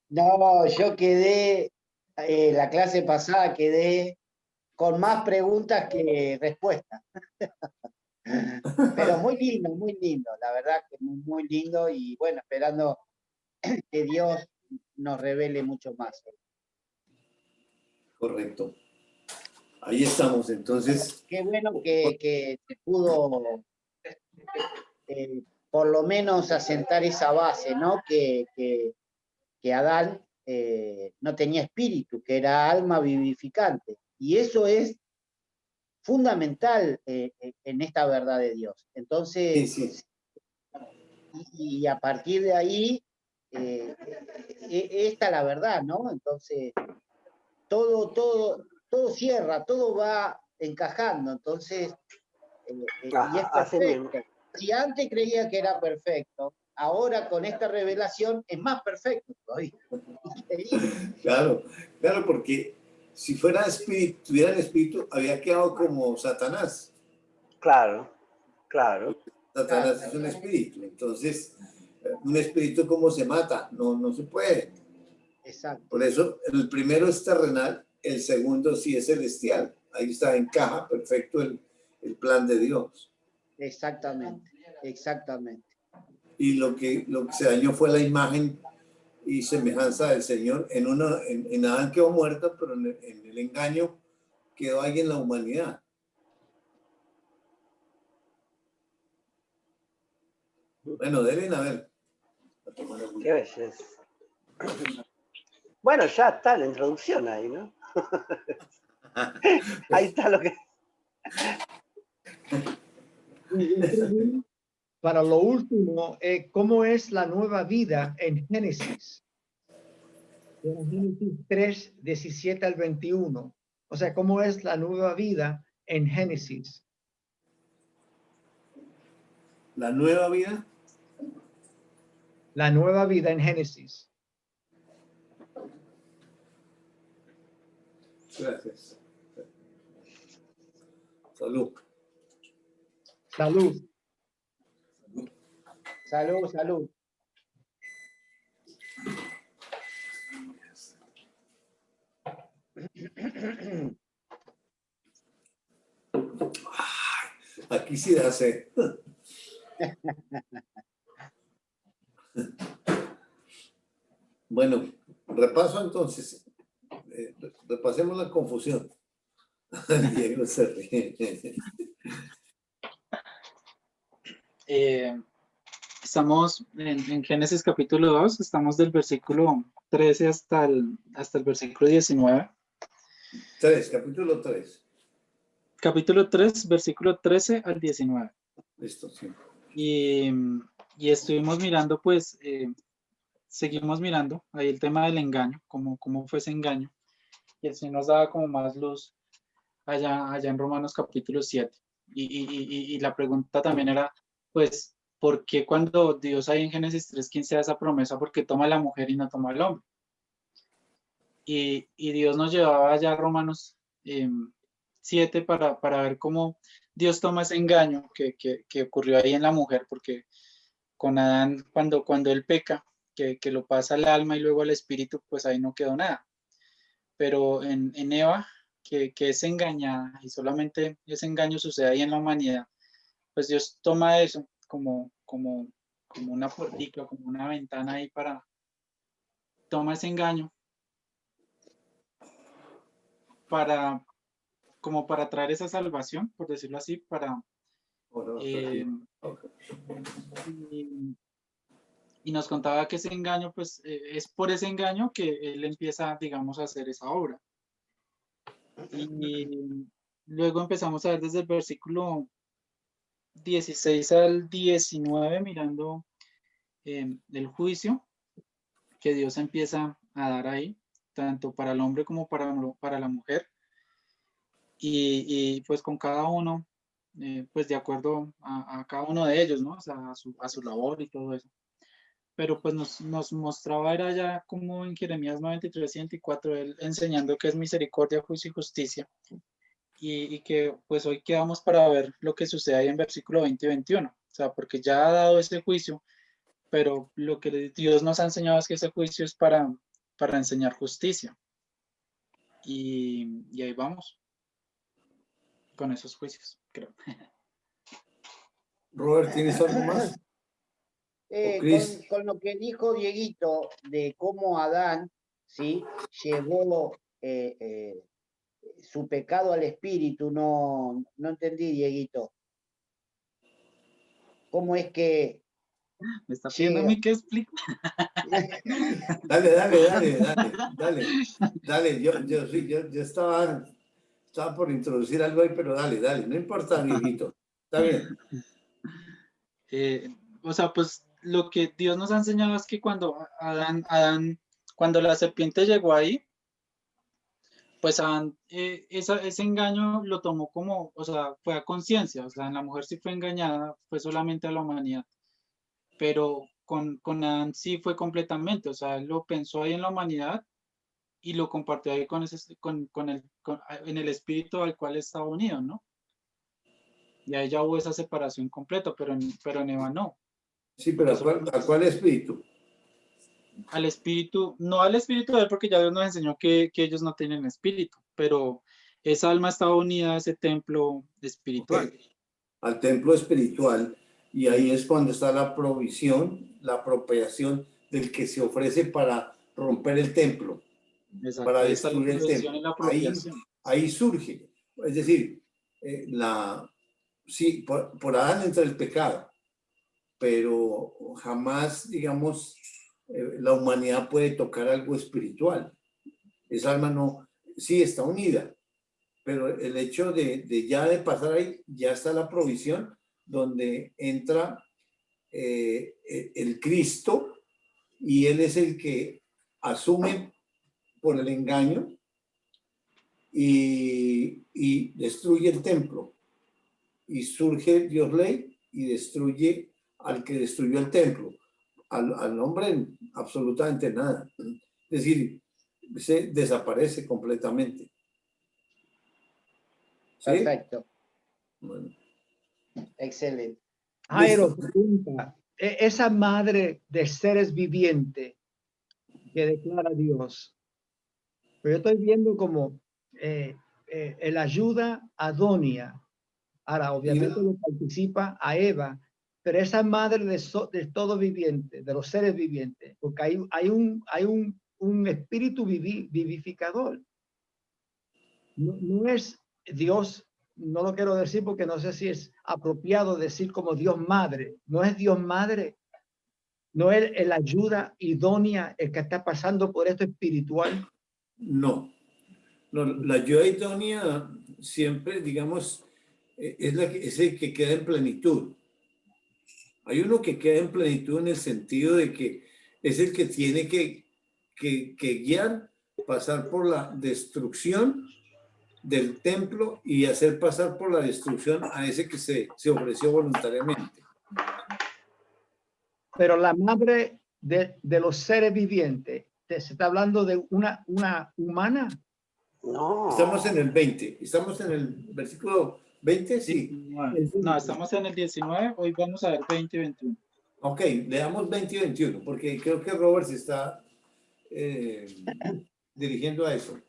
No, yo quedé, la clase pasada quedé con más preguntas que respuestas. Pero muy lindo, la verdad que muy lindo y bueno, esperando que Dios nos revele mucho más. Correcto. Ahí estamos, entonces. Qué bueno que se pudo por lo menos asentar esa base, ¿no? Que Adán no tenía espíritu, que era alma vivificante. Y eso es fundamental en esta verdad de Dios. Sí, Entonces, sí. y a partir de ahí, esta es la verdad, ¿no? Entonces, todo cierra, todo va encajando, entonces, y es Ajá, así mismo. perfecto. Si antes creía que era perfecto, ahora con esta revelación es más perfecto todavía. Increíble. Claro, claro, porque si fuera espíritu, tuviera el espíritu, había quedado como Satanás. Claro, claro. Satanás es un espíritu, entonces, un espíritu ¿cómo se mata? No, no se puede. Exacto. Por eso, el primero es terrenal, el segundo sí es celestial. Ahí está, encaja perfecto el plan de Dios. Exactamente, exactamente. Y lo que se dañó fue la imagen y semejanza del Señor. En Adán quedó muerta, pero en el engaño quedó ahí en la humanidad. Bueno, deben haber. Qué belleza. Bueno, ya está la introducción ahí, ¿no? Ahí está lo que... Para lo último, ¿cómo es la nueva vida en Génesis? En Génesis 3, 17 al 21. O sea, ¿cómo es la nueva vida en Génesis? La nueva vida. La nueva vida en Génesis. Gracias. Salud. Salud. Salud, salud. Aquí sí da sed. Bueno, repaso entonces. Repasemos la confusión. Diego se ríe. Estamos en Génesis capítulo 2, estamos del versículo 13 hasta el versículo 19. Capítulo 3. Capítulo 3, versículo 13 al 19. Listo, sí. Y estuvimos mirando, pues, seguimos mirando ahí el tema del engaño, cómo fue ese engaño. Y el Señor nos daba como más luz allá en Romanos capítulo 7. Y la pregunta también era, pues, ¿por qué cuando Dios ahí en Génesis 3:15 da esa promesa, por qué toma a la mujer y no toma al hombre? Y Dios nos llevaba allá a Romanos 7 para ver cómo Dios toma ese engaño que ocurrió ahí en la mujer, porque con Adán, cuando él peca, que lo pasa al alma y luego al espíritu, pues ahí no quedó nada. Pero en Eva, que es engañada y solamente ese engaño sucede ahí en la humanidad, pues Dios toma eso como una puertica, como una ventana ahí toma ese engaño para, como para traer esa salvación, por decirlo así, y nos contaba que ese engaño, pues es por ese engaño que él empieza, digamos, a hacer esa obra. Y luego empezamos a ver desde el versículo 16 al 19, mirando el juicio que Dios empieza a dar ahí, tanto para el hombre como para la mujer. Y pues con cada uno, pues de acuerdo a cada uno de ellos, ¿no? O sea, a su labor y todo eso. Pero pues nos mostraba, era ya como en Jeremías 93, 24, él enseñando que es misericordia, juicio y justicia. Y que pues hoy quedamos para ver lo que sucede ahí en versículo 20 y 21. O sea, porque ya ha dado ese juicio, pero lo que Dios nos ha enseñado es que ese juicio es para enseñar justicia. Y ahí vamos con esos juicios, creo. Robert, ¿tienes algo más? Chris. Con lo que dijo Dieguito de cómo Adán, ¿sí?, llevó su pecado al espíritu, no entendí, Dieguito. ¿Cómo es que ¿Me está pidiendo a mí que explique? Dale. Yo estaba por introducir algo ahí, pero dale, no importa, viejito. Está bien. O sea, pues lo que Dios nos ha enseñado es que cuando cuando la serpiente llegó ahí, pues Adán, ese engaño lo tomó como, o sea, fue a conciencia, o sea, en la mujer sí fue engañada, fue solamente a la humanidad, pero con Adán sí fue completamente, o sea, él lo pensó ahí en la humanidad y lo compartió ahí en el espíritu al cual estaba unido, ¿no? Y ahí ya hubo esa separación completa, pero en Eva no. Sí, pero ¿a cuál espíritu? Al espíritu, no al espíritu de él, porque ya Dios nos enseñó que ellos no tienen espíritu, pero esa alma estaba unida a ese templo espiritual. Okay. Al templo espiritual, y ahí es cuando está la provisión, la apropiación del que se ofrece para romper el templo. Exacto, para ahí está destruir el templo. Ahí surge, es decir, sí, por Adán entra el pecado, pero jamás, digamos, la humanidad puede tocar algo espiritual. Esa alma no, sí está unida, pero el hecho de ya de pasar ahí, ya está la provisión donde entra el Cristo, y Él es el que asume por el engaño y destruye el templo, y surge Dios Ley y destruye al que destruyó el templo, al hombre absolutamente nada, es decir, se desaparece completamente. ¿Sí? Perfecto. Bueno. Excelente. Jairo, pregunta, esa madre de seres vivientes que declara Dios, pero yo estoy viendo como el ayuda a Adonia. Ahora, obviamente lo participa a Eva, pero esa madre de todo viviente, de los seres vivientes, porque hay un espíritu vivificador. No es Dios, no lo quiero decir porque no sé si es apropiado decir como Dios madre. No es Dios madre, no es el ayuda idónea el que está pasando por esto espiritual. No, la ayuda idónea siempre, digamos, es el que queda en plenitud. Hay uno que queda en plenitud en el sentido de que es el que tiene que guiar, pasar por la destrucción del templo y hacer pasar por la destrucción a ese que se ofreció voluntariamente. Pero la madre de los seres vivientes, ¿se está hablando de una humana? No. Estamos en el 20, estamos en el versículo 20, sí. 19. No, estamos en el 19, hoy vamos a ver 20 y 21. Ok, leamos 20 y 21, porque creo que Robert se está dirigiendo a eso.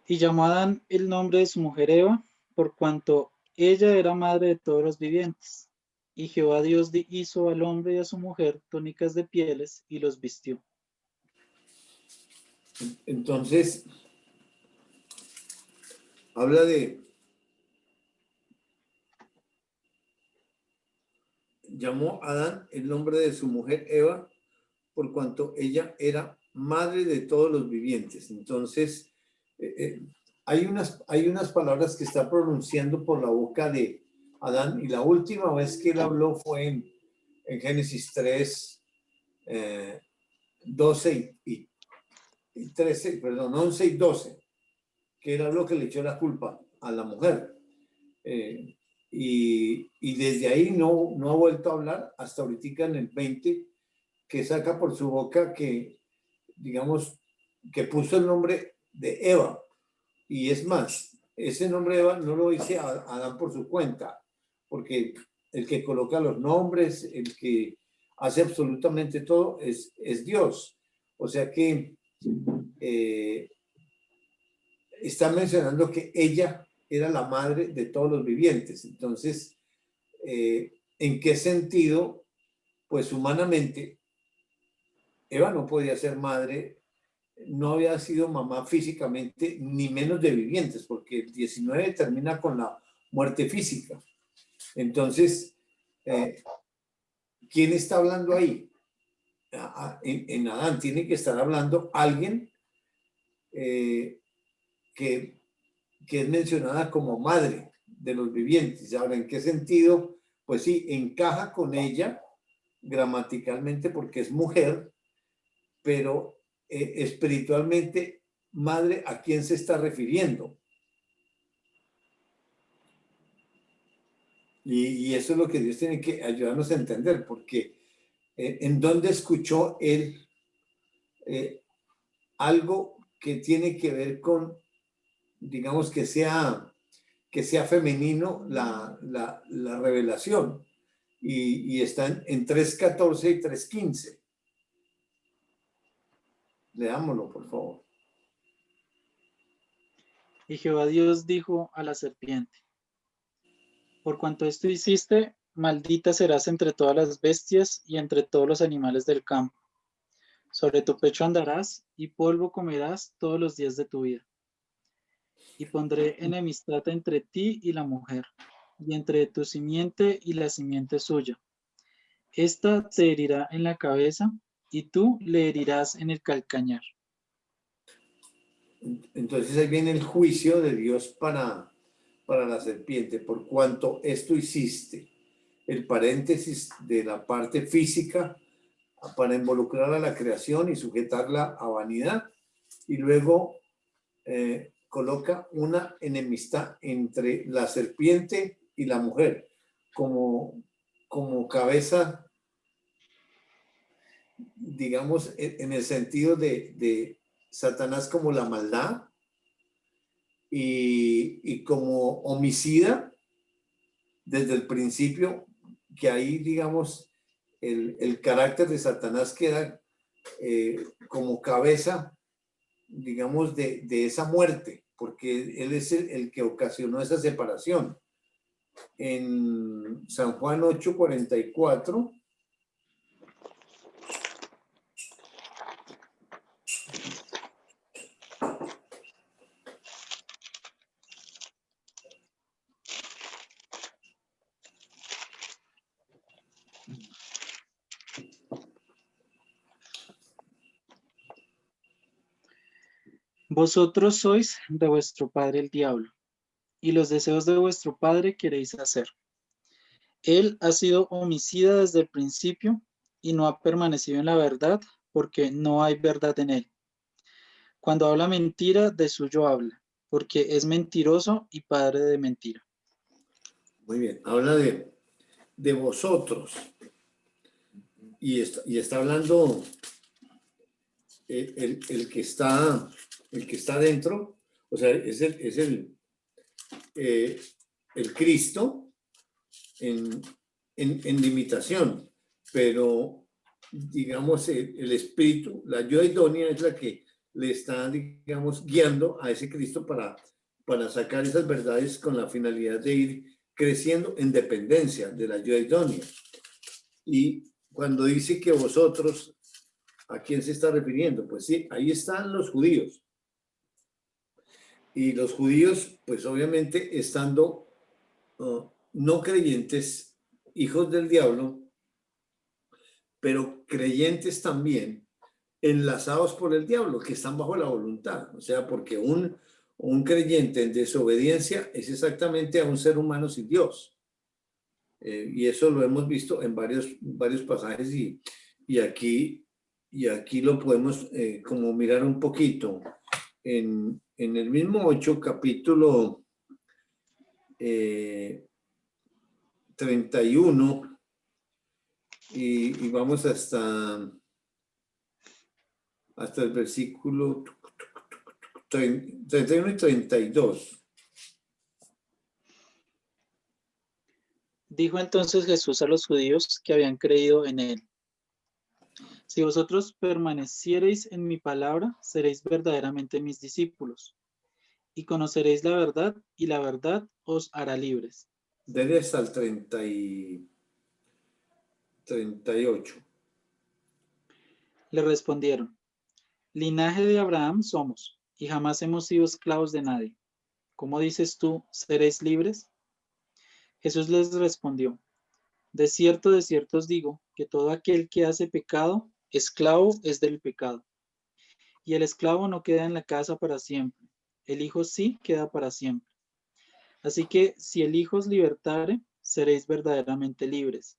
Y llamó a Adán el nombre de su mujer Eva, por cuanto ella era madre de todos los vivientes. Y Jehová Dios hizo al hombre y a su mujer túnicas de pieles y los vistió. Entonces, habla de, llamó a Adán el nombre de su mujer Eva, por cuanto ella era madre de todos los vivientes. Entonces, hay unas palabras que está pronunciando por la boca de Adán, y la última vez que él habló fue en Génesis 3, 12 y 13, perdón, 11 y 12, que él habló que le echó la culpa a la mujer. Y desde ahí no ha vuelto a hablar hasta ahorita en el 20, que saca por su boca que, digamos, que puso el nombre de Eva. Y es más, ese nombre Eva no lo dice Adán por su cuenta, porque el que coloca los nombres, el que hace absolutamente todo, es Dios. O sea que está mencionando que ella era la madre de todos los vivientes. Entonces, ¿en qué sentido? Pues humanamente, Eva no podía ser madre, no había sido mamá físicamente, ni menos de vivientes, porque el 19 termina con la muerte física. Entonces, ¿quién está hablando ahí? En Adán tiene que estar hablando alguien que es mencionada como madre de los vivientes. Ahora, ¿en qué sentido? Pues sí, encaja con ella gramaticalmente porque es mujer, pero espiritualmente, madre, ¿a quién se está refiriendo? Y eso es lo que Dios tiene que ayudarnos a entender, porque ¿en dónde escuchó él algo que tiene que ver con, digamos, que sea femenino la revelación? Y están en 3.14 y 3.15. Leámoslo, por favor. Y Jehová Dios dijo a la serpiente: por cuanto esto hiciste, maldita serás entre todas las bestias y entre todos los animales del campo. Sobre tu pecho andarás y polvo comerás todos los días de tu vida. Y pondré enemistad entre ti y la mujer, y entre tu simiente y la simiente suya. Esta te herirá en la cabeza, y tú le herirás en el calcañar. Entonces ahí viene el juicio de Dios para la serpiente. Por cuanto esto hiciste, el paréntesis de la parte física para involucrar a la creación y sujetarla a vanidad, y luego coloca una enemistad entre la serpiente y la mujer como cabeza, digamos, en el sentido de Satanás como la maldad y como homicida desde el principio, que ahí, digamos, el carácter de Satanás queda como cabeza, digamos, de esa muerte, porque él es el que ocasionó esa separación. En San Juan 8:44, Vosotros sois de vuestro padre el diablo, y los deseos de vuestro padre queréis hacer. Él ha sido homicida desde el principio y no ha permanecido en la verdad, porque no hay verdad en él. Cuando habla mentira, de suyo habla, porque es mentiroso y padre de mentira. muy bien, habla de vosotros, y está hablando el que está dentro, o sea, es el Cristo en limitación, pero digamos el espíritu, la ayuda idónea es la que le está, digamos, guiando a ese Cristo para sacar esas verdades con la finalidad de ir creciendo en dependencia de la ayuda idónea. Y cuando dice que vosotros, ¿a quién se está refiriendo? Pues sí, ahí están los judíos. Y los judíos, pues obviamente estando no creyentes, hijos del diablo, pero creyentes también, enlazados por el diablo, que están bajo la voluntad. O sea, porque un creyente en desobediencia es exactamente a un ser humano sin Dios. Y eso lo hemos visto en varios pasajes y aquí lo podemos como mirar un poquito. En el mismo 8, capítulo 31, y vamos hasta el versículo 31 y 32. Dijo entonces Jesús a los judíos que habían creído en él: Si vosotros permaneciereis en mi palabra, seréis verdaderamente mis discípulos, y conoceréis la verdad, y la verdad os hará libres. Desde hasta el 38. Le respondieron: linaje de Abraham somos, y jamás hemos sido esclavos de nadie. ¿Cómo dices tú, seréis libres? Jesús les respondió: de cierto os digo, que todo aquel que hace pecado, esclavo es del pecado. Y el esclavo no queda en la casa para siempre, el Hijo sí queda para siempre. Así que si el Hijo os libertare, seréis verdaderamente libres.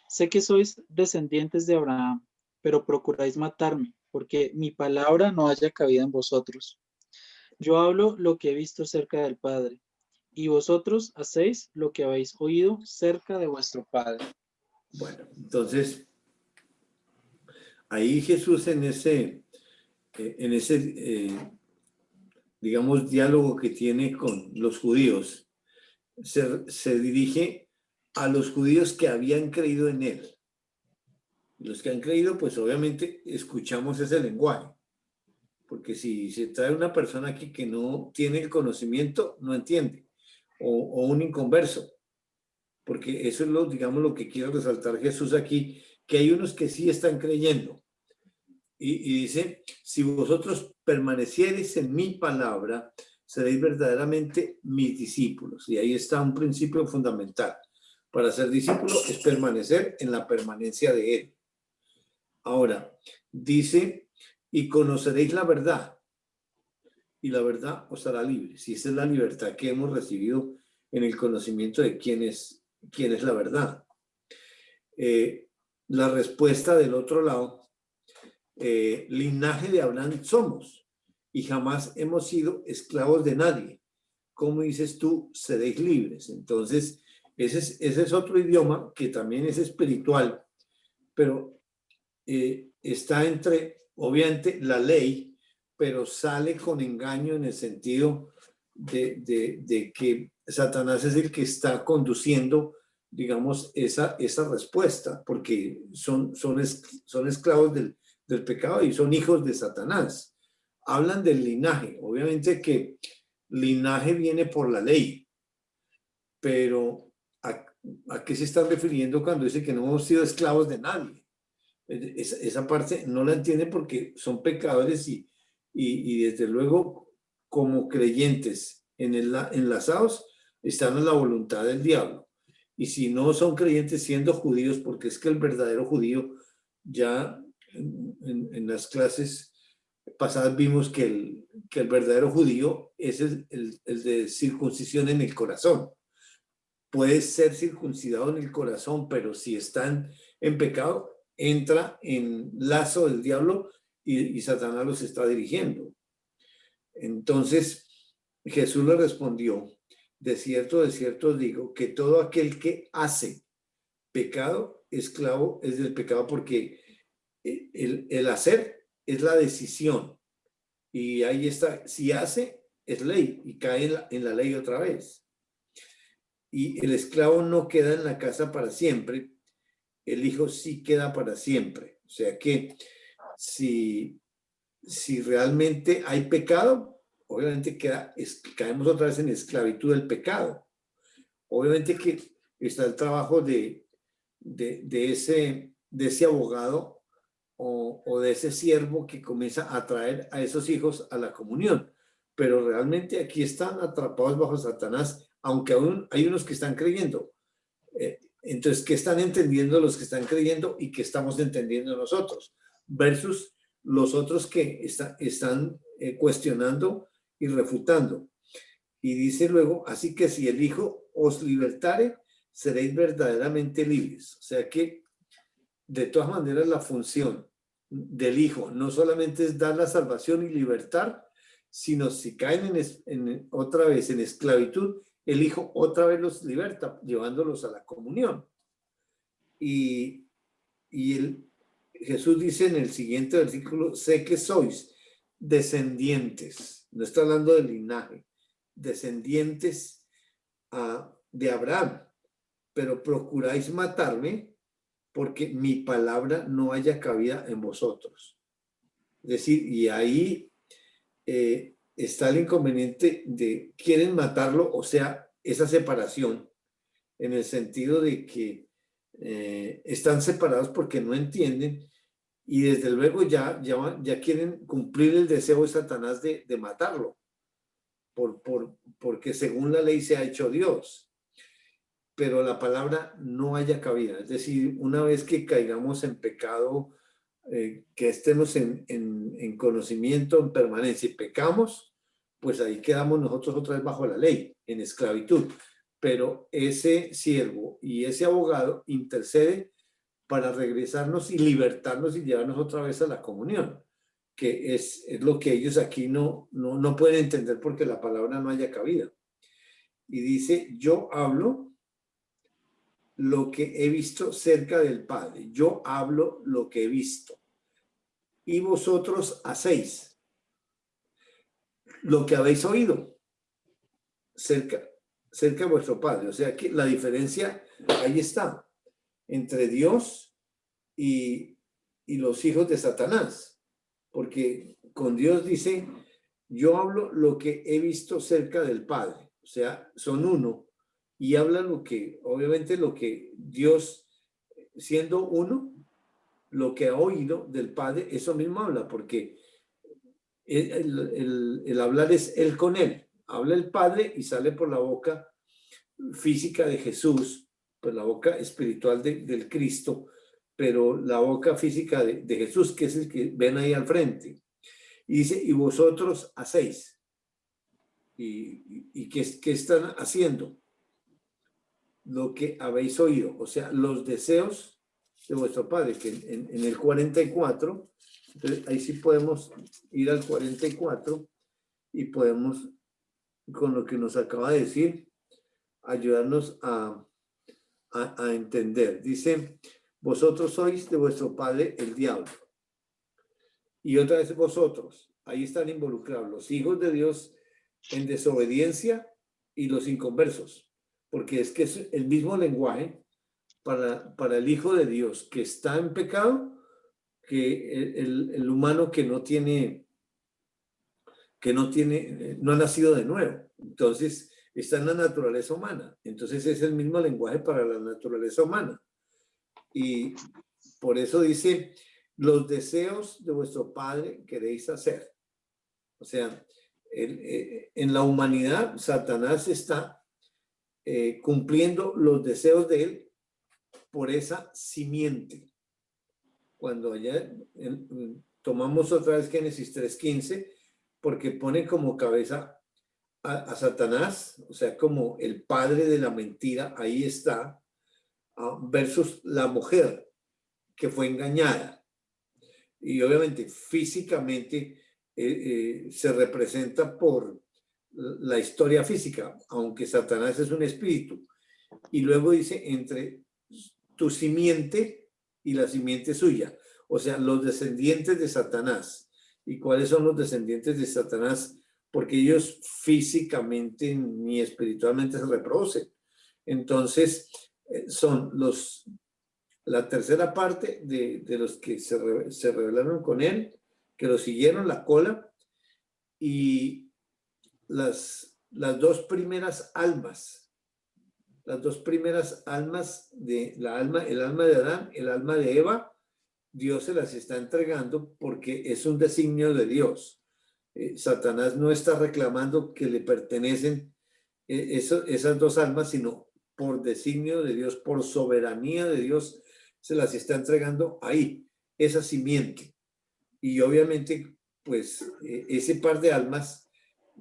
Sé que sois descendientes de Abraham, pero procuráis matarme, porque mi palabra no haya cabida en vosotros. Yo hablo lo que he visto cerca del Padre, y vosotros hacéis lo que habéis oído cerca de vuestro Padre. Bueno, entonces, ahí Jesús en ese digamos, diálogo que tiene con los judíos, se dirige a los judíos que habían creído en él. Los que han creído, pues obviamente escuchamos ese lenguaje, porque si se trae una persona aquí que no tiene el conocimiento, no entiende, o un inconverso, porque eso es digamos, lo que quiero resaltar Jesús aquí, que hay unos que sí están creyendo. Y dice, si vosotros permaneciereis en mi palabra, seréis verdaderamente mis discípulos. Y ahí está un principio fundamental. Para ser discípulo es permanecer en la permanencia de él. Ahora, dice, y conoceréis la verdad, y la verdad os hará libres. Y esa es la libertad que hemos recibido en el conocimiento de quién es la verdad. La respuesta del otro lado, linaje de Abraham somos y jamás hemos sido esclavos de nadie. ¿Cómo dices tú, seréis libres? Entonces, ese es otro idioma que también es espiritual, pero está entre, obviamente, la ley, pero sale con engaño en el sentido de que Satanás es el que está conduciendo, digamos, esa respuesta, porque son esclavos del pecado y son hijos de Satanás. Hablan del linaje. Obviamente que linaje viene por la ley, pero ¿a qué se están refiriendo cuando dice que no hemos sido esclavos de nadie? Esa parte no la entienden porque son pecadores y desde luego como creyentes enlazados están a la voluntad del diablo. Y si no son creyentes siendo judíos, porque es que el verdadero judío ya en las clases pasadas vimos que el verdadero judío es el de circuncisión en el corazón. Puede ser circuncidado en el corazón, pero si están en pecado, entra en lazo del diablo y Satanás los está dirigiendo. Entonces Jesús le respondió, de cierto os digo, que todo aquel que hace pecado, esclavo es del pecado, porque el hacer es la decisión. Y ahí está, si hace, es ley y cae en la ley otra vez. Y el esclavo no queda en la casa para siempre, el hijo sí queda para siempre. O sea que si realmente hay pecado, obviamente caemos otra vez en esclavitud del pecado. Obviamente que está el trabajo de ese abogado o de ese siervo que comienza a traer a esos hijos a la comunión. Pero realmente aquí están atrapados bajo Satanás, aunque aún hay unos que están creyendo. Entonces, ¿qué están entendiendo los que están creyendo y qué estamos entendiendo nosotros? Versus los otros que están cuestionando y refutando. Y dice luego, así que si el Hijo os libertare, seréis verdaderamente libres. O sea que, de todas maneras, la función del Hijo no solamente es dar la salvación y libertar, sino si caen otra vez en esclavitud, el Hijo otra vez los liberta, llevándolos a la comunión. Y Jesús dice en el siguiente versículo, sé que sois descendientes, no está hablando del linaje, descendientes de Abraham, pero procuráis matarme porque mi palabra no haya cabida en vosotros. Es decir, y ahí está el inconveniente de quieren matarlo, o sea, esa separación, en el sentido de que están separados porque no entienden y desde luego ya quieren cumplir el deseo de Satanás de matarlo, porque según la ley se ha hecho Dios, pero la palabra no haya cabida. Es decir, una vez que caigamos en pecado, que estemos en conocimiento, en permanencia y pecamos, pues ahí quedamos nosotros otra vez bajo la ley, en esclavitud. Pero ese siervo y ese abogado intercede para regresarnos y libertarnos y llevarnos otra vez a la comunión, que es lo que ellos aquí no pueden entender porque la palabra no haya cabida. Y dice, yo hablo lo que he visto cerca del Padre. Yo hablo lo que he visto. Y vosotros hacéis lo que habéis oído cerca de vuestro Padre. O sea que la diferencia ahí está entre Dios y los hijos de Satanás. Porque con Dios dice, yo hablo lo que he visto cerca del Padre. O sea, son uno. Y habla obviamente lo que Dios, siendo uno, lo que ha oído del Padre, eso mismo habla, porque el hablar es él con él. Habla el Padre y sale por la boca física de Jesús, por la boca espiritual del Cristo, pero la boca física de Jesús, que es el que ven ahí al frente. Y dice, y vosotros hacéis. ¿Y qué están haciendo? Lo que habéis oído, o sea, los deseos de vuestro Padre, que en el 44, entonces ahí sí podemos ir al 44 y podemos, con lo que nos acaba de decir, ayudarnos a entender. Dice, vosotros sois de vuestro padre el diablo. Y otra vez vosotros, ahí están involucrados los hijos de Dios en desobediencia y los inconversos. Porque es que es el mismo lenguaje para el Hijo de Dios que está en pecado que el humano que no ha nacido de nuevo. Entonces, está en la naturaleza humana. Entonces, es el mismo lenguaje para la naturaleza humana. Y por eso dice, los deseos de vuestro Padre queréis hacer. O sea, en la humanidad, Satanás está cumpliendo los deseos de él por esa simiente. Cuando allá tomamos otra vez Génesis 3:15, porque pone como cabeza a Satanás, o sea, como el padre de la mentira, ahí está, versus la mujer que fue engañada. Y obviamente físicamente se representa por la historia física, aunque Satanás es un espíritu. Y luego dice, entre tu simiente y la simiente suya, o sea, los descendientes de Satanás. ¿Y cuáles son los descendientes de Satanás? Porque ellos físicamente ni espiritualmente se reproducen. Entonces, son la tercera parte de los que se rebelaron con él, que lo siguieron, la cola, y las dos primeras almas, de el alma de Adán, el alma de Eva, Dios se las está entregando porque es un designio de Dios. Satanás no está reclamando que le pertenecen esas dos almas, sino por designio de Dios, por soberanía de Dios, se las está entregando ahí, esa simiente. Y obviamente, pues, ese par de almas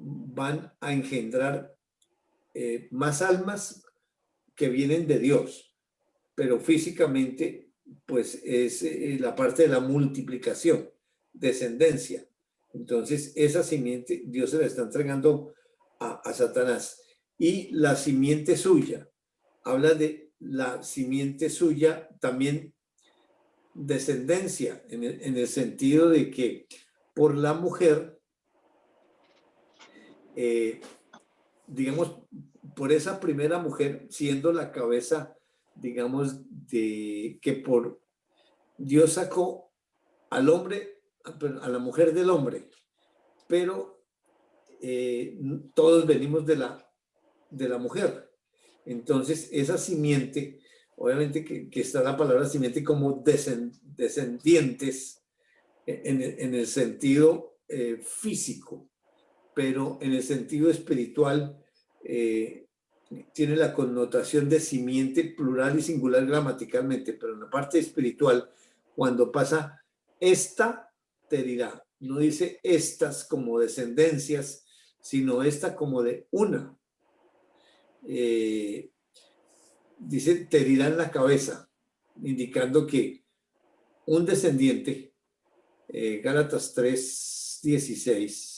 van a engendrar más almas que vienen de Dios, pero físicamente, pues, es la parte de la multiplicación, descendencia. Entonces, esa simiente, Dios se la está entregando a Satanás. Y la simiente suya, habla de la simiente suya, también descendencia, en el sentido de que por la mujer, digamos, por esa primera mujer, siendo la cabeza digamos, de que por Dios sacó al hombre, a la mujer del hombre, pero todos venimos de la mujer. Entonces, esa simiente, obviamente que está la palabra simiente como descendientes en el sentido físico, pero en el sentido espiritual tiene la connotación de simiente plural y singular gramaticalmente, pero en la parte espiritual, cuando pasa esta terirá, no dice estas como descendencias, sino esta como de una. Dice terirá en la cabeza, indicando que un descendiente, Gálatas 3:16.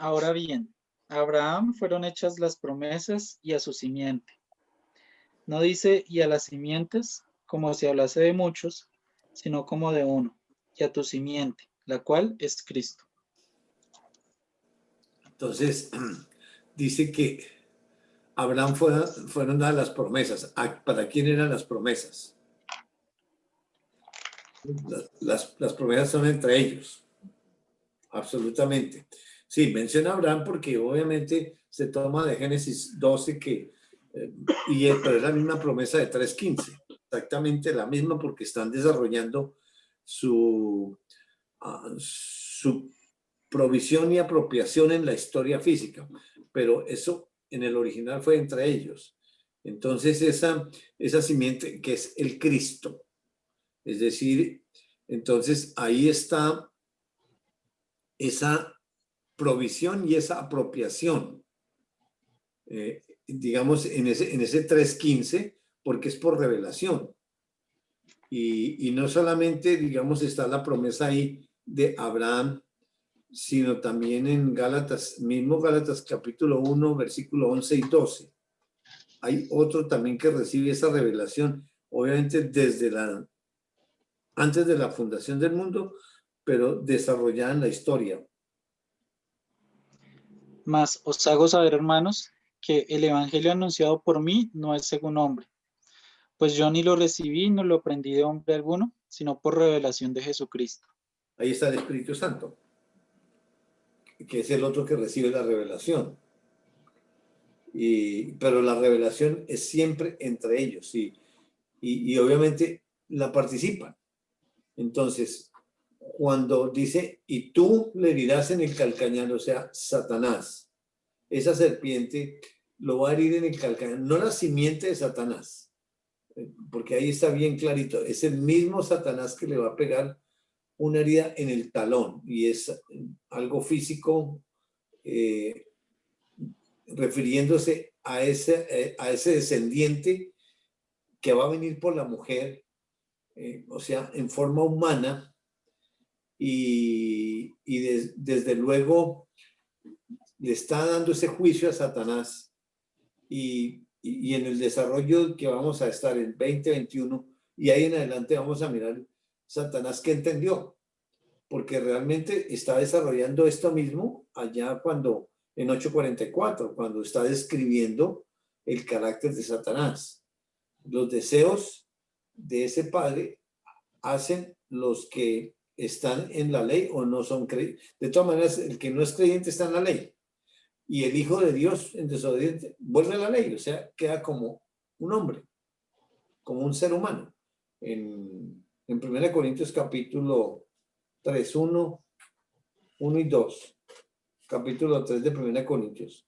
Ahora bien, a Abraham fueron hechas las promesas y a su simiente. No dice y a las simientes, como si hablase de muchos, sino como de uno, y a tu simiente, la cual es Cristo. Entonces, dice que Abraham fueron dadas las promesas. ¿Para quién eran las promesas? Las promesas son entre ellos. Absolutamente. Sí, menciona a Abraham porque obviamente se toma de Génesis 12 pero es la misma promesa de 3:15. Exactamente la misma porque están desarrollando su provisión y apropiación en la historia física. Pero eso en el original fue entre ellos. Entonces esa simiente que es el Cristo. Es decir, entonces ahí está esa provisión y esa apropiación, digamos, en ese 3:15, porque es por revelación. Y no solamente, digamos, está la promesa ahí de Abraham, sino también en Gálatas, mismo Gálatas capítulo 1, versículo 11 y 12. Hay otro también que recibe esa revelación, obviamente antes de la fundación del mundo, pero desarrollada en la historia. Mas os hago saber, hermanos, que el evangelio anunciado por mí no es según hombre, pues yo ni lo recibí ni lo aprendí de hombre alguno, sino por revelación de Jesucristo. Ahí está el Espíritu Santo, que es el otro que recibe la revelación. Pero la revelación es siempre entre ellos y obviamente la participan. Entonces, cuando dice, y tú le herirás en el calcañar, o sea, Satanás, esa serpiente lo va a herir en el calcañar, no la simiente de Satanás, porque ahí está bien clarito, es el mismo Satanás que le va a pegar una herida en el talón y es algo físico, refiriéndose a ese descendiente que va a venir por la mujer, o sea, en forma humana, y desde luego le está dando ese juicio a Satanás, y en el desarrollo que vamos a estar en 2021, y ahí en adelante vamos a mirar Satanás que entendió, porque realmente está desarrollando esto mismo allá en 8:44, cuando está describiendo el carácter de Satanás. Los deseos de ese padre hacen los que están en la ley o no son creyentes. De todas maneras, el que no es creyente está en la ley. Y el Hijo de Dios en desobediente vuelve a la ley, o sea, queda como un hombre, como un ser humano. En 1 Corintios capítulo 3, 1 y 2. Capítulo 3 de 1 Corintios.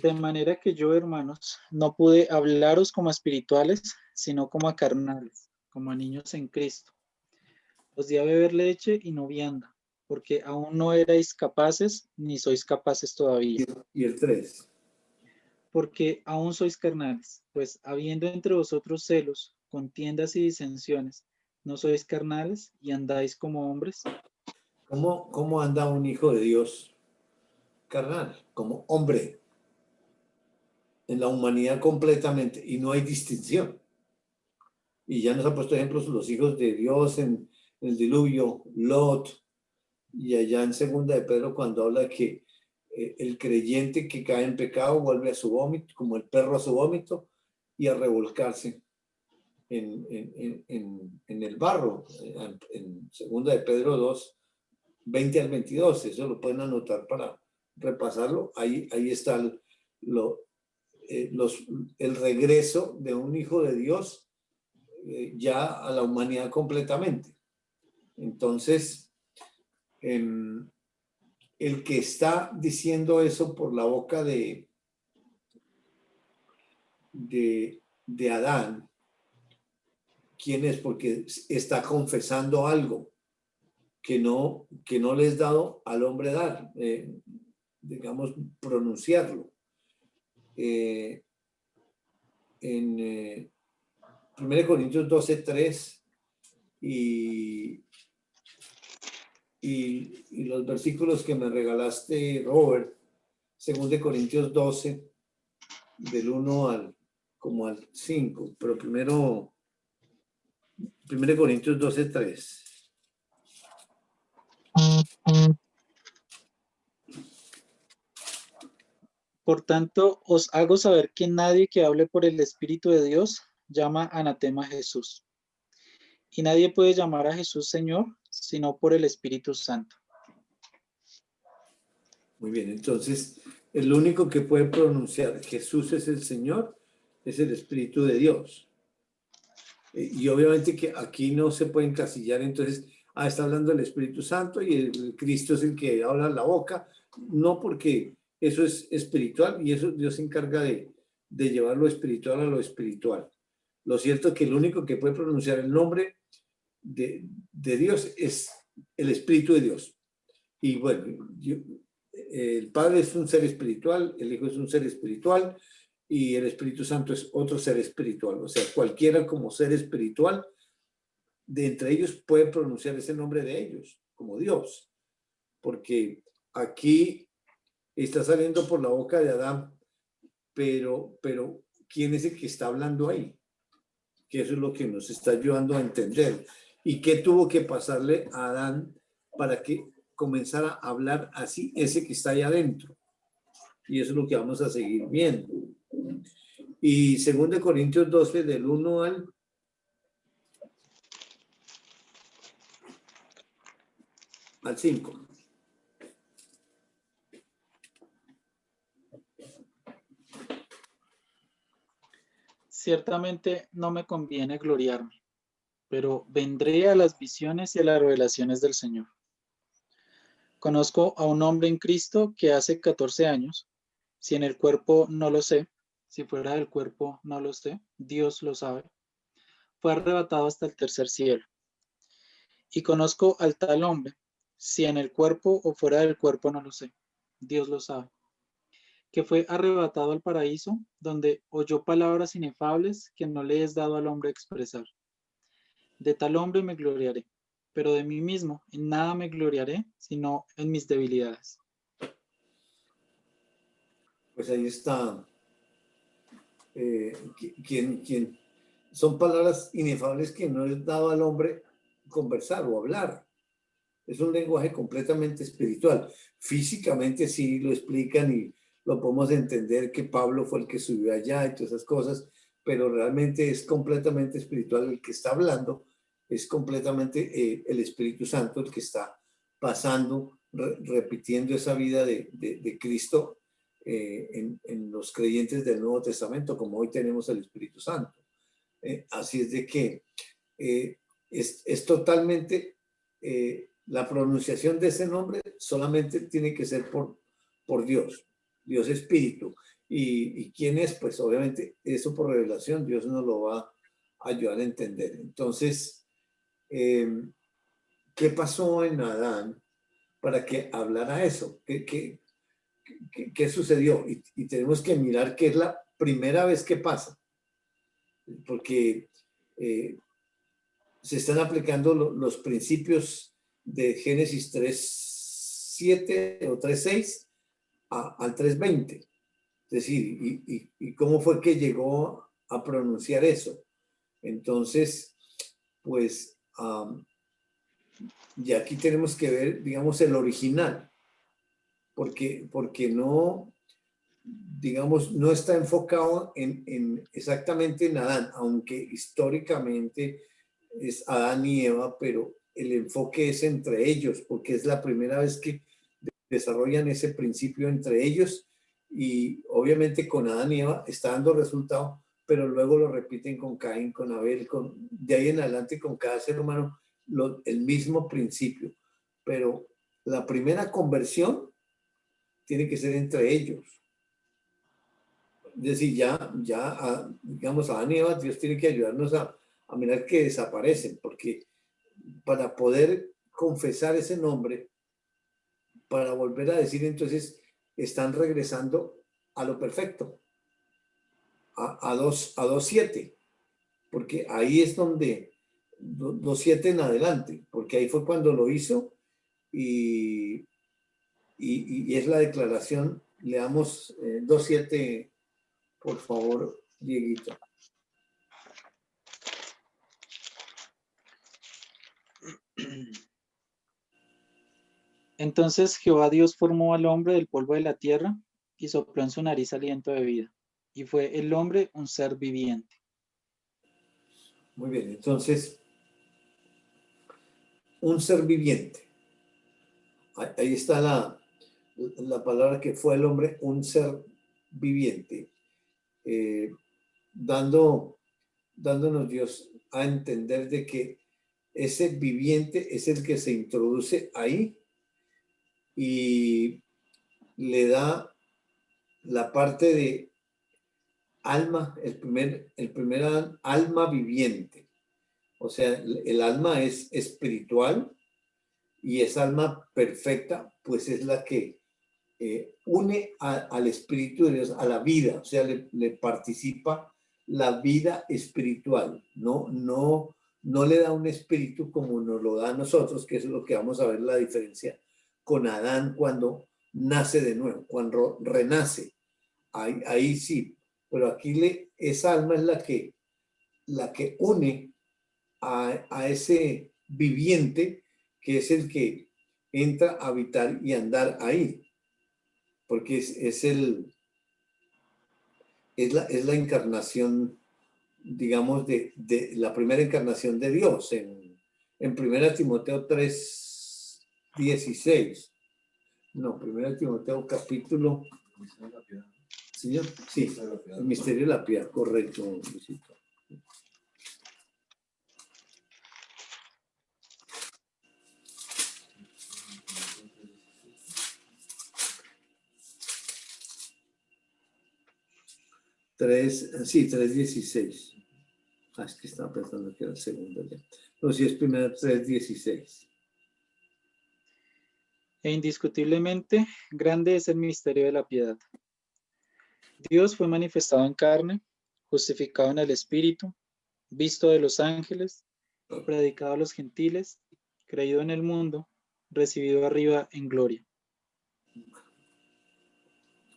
De manera que yo, hermanos, no pude hablaros como a espirituales, sino como a carnales, como a niños en Cristo. Os di a beber leche y no vianda, porque aún no erais capaces, ni sois capaces todavía. Y el 3. Porque aún sois carnales, pues habiendo entre vosotros celos, contiendas y disensiones, ¿no sois carnales y andáis como hombres? ¿Cómo anda un hijo de Dios carnal, como hombre, en la humanidad completamente, y no hay distinción. Y ya nos ha puesto ejemplos los hijos de Dios en el diluvio, Lot, y allá en segunda de Pedro cuando habla que el creyente que cae en pecado vuelve a su vómito, como el perro a su vómito, y a revolcarse en el barro, en segunda de Pedro 2, 20 al 22, eso lo pueden anotar para repasarlo, ahí está el regreso de un hijo de Dios ya a la humanidad completamente. Entonces, el que está diciendo eso por la boca de Adán, ¿quién es? Porque está confesando algo que no le es dado al hombre dar, digamos, pronunciarlo. En 1 Corintios 12, 3 y los versículos que me regalaste, Robert, 2 Corintios 12, del 1 al 5, pero primero 1 Corintios 12, 3. Por tanto, os hago saber que nadie que hable por el Espíritu de Dios llama anatema a Jesús. Y nadie puede llamar a Jesús Señor, sino por el Espíritu Santo. Muy bien, entonces, el único que puede pronunciar Jesús es el Señor, es el Espíritu de Dios. Y obviamente que aquí no se puede encasillar, entonces, está hablando el Espíritu Santo y el Cristo es el que habla la boca. No, porque eso es espiritual y eso Dios se encarga de llevar lo espiritual a lo espiritual. Lo cierto es que el único que puede pronunciar el nombre de Dios es el Espíritu de Dios. Y bueno, el Padre es un ser espiritual, el Hijo es un ser espiritual y el Espíritu Santo es otro ser espiritual. O sea, cualquiera como ser espiritual de entre ellos puede pronunciar ese nombre de ellos como Dios. Porque aquí está saliendo por la boca de Adán, pero ¿quién es el que está hablando ahí? Que eso es lo que nos está ayudando a entender. ¿Y qué tuvo que pasarle a Adán para que comenzara a hablar así ese que está ahí adentro? Y eso es lo que vamos a seguir viendo. Y 2 Corintios 12, del 1 al 5. Ciertamente no me conviene gloriarme, pero vendré a las visiones y a las revelaciones del Señor. Conozco a un hombre en Cristo que hace 14 años, si en el cuerpo no lo sé, si fuera del cuerpo no lo sé, Dios lo sabe, fue arrebatado hasta el tercer cielo. Y conozco al tal hombre, si en el cuerpo o fuera del cuerpo no lo sé, Dios lo sabe, que fue arrebatado al paraíso, donde oyó palabras inefables que no le es dado al hombre expresar. De tal hombre me gloriaré, pero de mí mismo en nada me gloriaré, sino en mis debilidades. Pues ahí está. ¿Quién? Son palabras inefables que no es dado al hombre conversar o hablar. Es un lenguaje completamente espiritual. Físicamente sí lo explican y lo podemos entender que Pablo fue el que subió allá y todas esas cosas, pero realmente es completamente espiritual. El que está hablando es completamente el Espíritu Santo, el que está pasando, repitiendo esa vida de Cristo en los creyentes del Nuevo Testamento, como hoy tenemos el Espíritu Santo. Así es de que es totalmente... la pronunciación de ese nombre solamente tiene que ser por Dios, Dios Espíritu. ¿Y quién es? Pues obviamente eso por revelación Dios nos lo va a ayudar a entender. Entonces, ¿qué pasó en Adán para que hablara eso? ¿Qué sucedió? Y tenemos que mirar que es la primera vez que pasa, porque se están aplicando los principios de Génesis 3.7 o 3.6 al 3:20. Es decir, ¿y cómo fue que llegó a pronunciar eso? Entonces, pues, y aquí tenemos que ver, digamos, el original, porque no, digamos, no está enfocado exactamente en Adán, aunque históricamente es Adán y Eva, pero el enfoque es entre ellos, porque es la primera vez que desarrollan ese principio entre ellos, y obviamente con Adán y Eva está dando resultado, pero luego lo repiten con Caín, con Abel, de ahí en adelante con cada ser humano, el mismo principio. Pero la primera conversión tiene que ser entre ellos. Es decir, digamos, Adán y Eva, Dios tiene que ayudarnos a mirar que desaparecen, porque para poder confesar ese nombre, para volver a decir, entonces están regresando a lo perfecto, a 2:7, porque ahí es donde 2:7 en adelante, porque ahí fue cuando lo hizo, y es la declaración. Leamos 2:7, por favor, Dieguito. Entonces Jehová Dios formó al hombre del polvo de la tierra y sopló en su nariz aliento de vida. Y fue el hombre un ser viviente. Muy bien, entonces, un ser viviente. Ahí está la palabra que fue el hombre, un ser viviente. Dándonos Dios a entender de que ese viviente es el que se introduce ahí y le da la parte de alma, el primer alma viviente. O sea, el alma es espiritual y es alma perfecta, pues es la que une al Espíritu de Dios, a la vida, o sea, le participa la vida espiritual, no le da un espíritu como nos lo da a nosotros, que es lo que vamos a ver la diferencia con Adán cuando nace de nuevo, cuando renace, ahí sí, pero aquí esa alma es la que une a ese viviente, que es el que entra a habitar y andar ahí, porque es la encarnación, digamos, de la primera encarnación de Dios en 1 Timoteo 3:16. No, 1 Timoteo capítulo... ¿Sí? Sí, el misterio de la piedad, correcto. 3:16. Es que estaba pensando que era el segundo ya. No, sí es primero 3:16. E indiscutiblemente grande es el misterio de la piedad. Dios fue manifestado en carne, justificado en el Espíritu, visto de los ángeles, predicado a los gentiles, creído en el mundo, recibido arriba en gloria.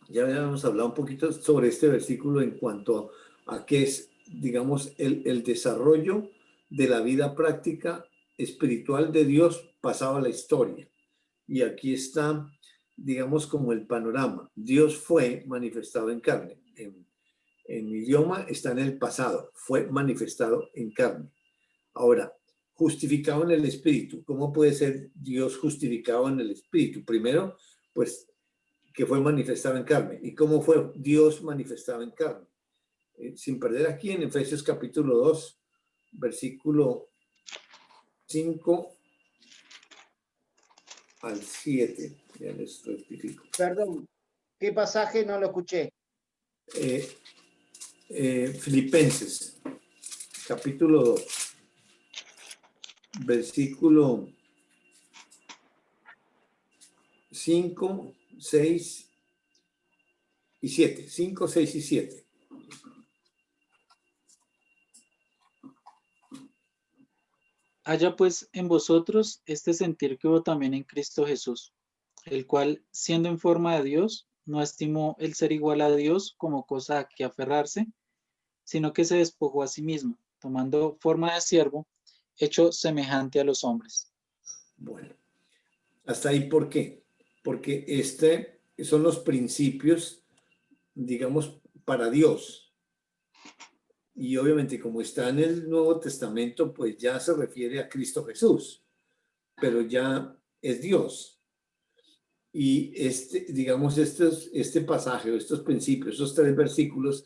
Ya habíamos hablado un poquito sobre este versículo en cuanto a qué es, digamos, el desarrollo de la vida práctica espiritual de Dios pasado a la historia. Y aquí está, digamos, como el panorama. Dios fue manifestado en carne. En mi idioma está en el pasado. Fue manifestado en carne. Ahora, justificado en el Espíritu. ¿Cómo puede ser Dios justificado en el Espíritu? Primero, pues, que fue manifestado en carne. ¿Y cómo fue Dios manifestado en carne? Sin perder aquí en Efesios capítulo 2, versículo 5 al 7. Ya les rectifico. Perdón, ¿qué pasaje no lo escuché? Filipenses, capítulo 2, versículo 5, 6 y 7. 5, 6 y 7. Haya pues en vosotros este sentir que hubo también en Cristo Jesús, el cual, siendo en forma de Dios, no estimó el ser igual a Dios como cosa a que aferrarse, sino que se despojó a sí mismo, tomando forma de siervo, hecho semejante a los hombres. Bueno, hasta ahí, ¿por qué? Porque son los principios, digamos, para Dios. Y obviamente, como está en el Nuevo Testamento, pues ya se refiere a Cristo Jesús, pero ya es Dios. Y digamos, este pasaje, estos principios, esos 3 versículos,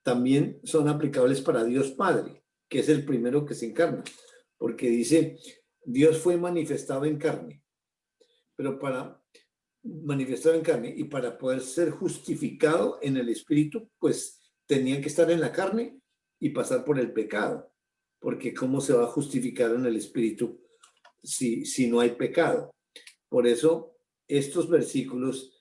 también son aplicables para Dios Padre, que es el primero que se encarna, porque dice, Dios fue manifestado en carne, pero para manifestado en carne y para poder ser justificado en el Espíritu, pues tenía que estar en la carne y pasar por el pecado, porque ¿cómo se va a justificar en el Espíritu si no hay pecado? Por eso estos versículos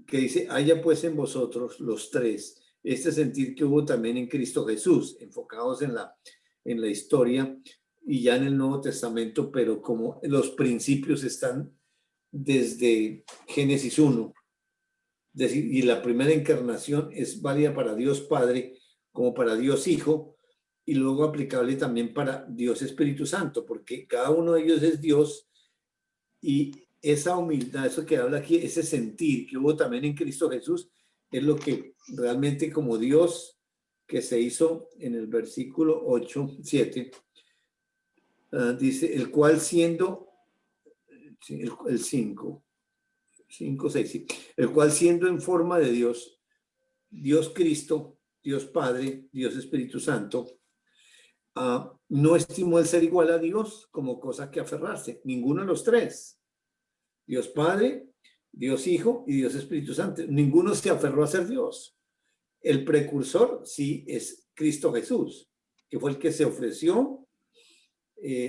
que dice, haya pues en vosotros los 3, este sentir que hubo también en Cristo Jesús, enfocados en la historia y ya en el Nuevo Testamento, pero como los principios están desde Génesis 1, y la primera encarnación es válida para Dios Padre como para Dios Hijo, y luego aplicable también para Dios Espíritu Santo, porque cada uno de ellos es Dios, y esa humildad, eso que habla aquí, ese sentir que hubo también en Cristo Jesús, es lo que realmente como Dios que se hizo en el versículo 8, 7, dice, el cual siendo, el 5, 6, sí, el cual siendo en forma de Dios, Dios Cristo, Dios Padre, Dios Espíritu Santo, no estimó el ser igual a Dios como cosa que aferrarse, ninguno de los 3. Dios Padre, Dios Hijo y Dios Espíritu Santo. Ninguno se aferró a ser Dios. El precursor sí es Cristo Jesús, que fue el que se ofreció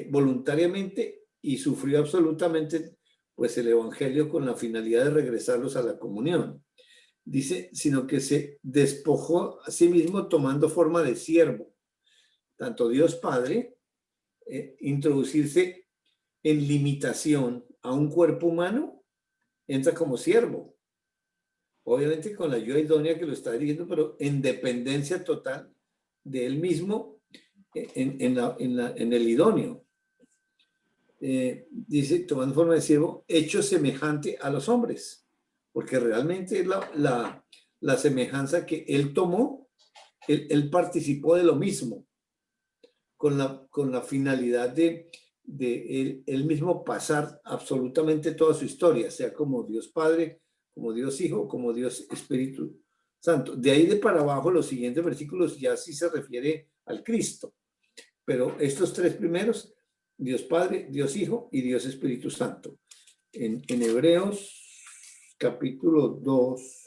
voluntariamente y sufrió absolutamente pues el evangelio con la finalidad de regresarlos a la comunión. Dice, sino que se despojó a sí mismo tomando forma de siervo. Tanto Dios Padre, introducirse en limitación a un cuerpo humano, entra como siervo, obviamente con la ayuda idónea que lo está dirigiendo, pero en dependencia total de él mismo en el idóneo. Dice, tomando forma de siervo, hecho semejante a los hombres, porque realmente es la semejanza que él tomó, él participó de lo mismo, con la finalidad de él mismo pasar absolutamente toda su historia, sea como Dios Padre, como Dios Hijo, como Dios Espíritu Santo. De ahí de para abajo, los siguientes versículos ya sí se refiere al Cristo, pero estos 3 primeros, Dios Padre, Dios Hijo y Dios Espíritu Santo. En Hebreos capítulo 2,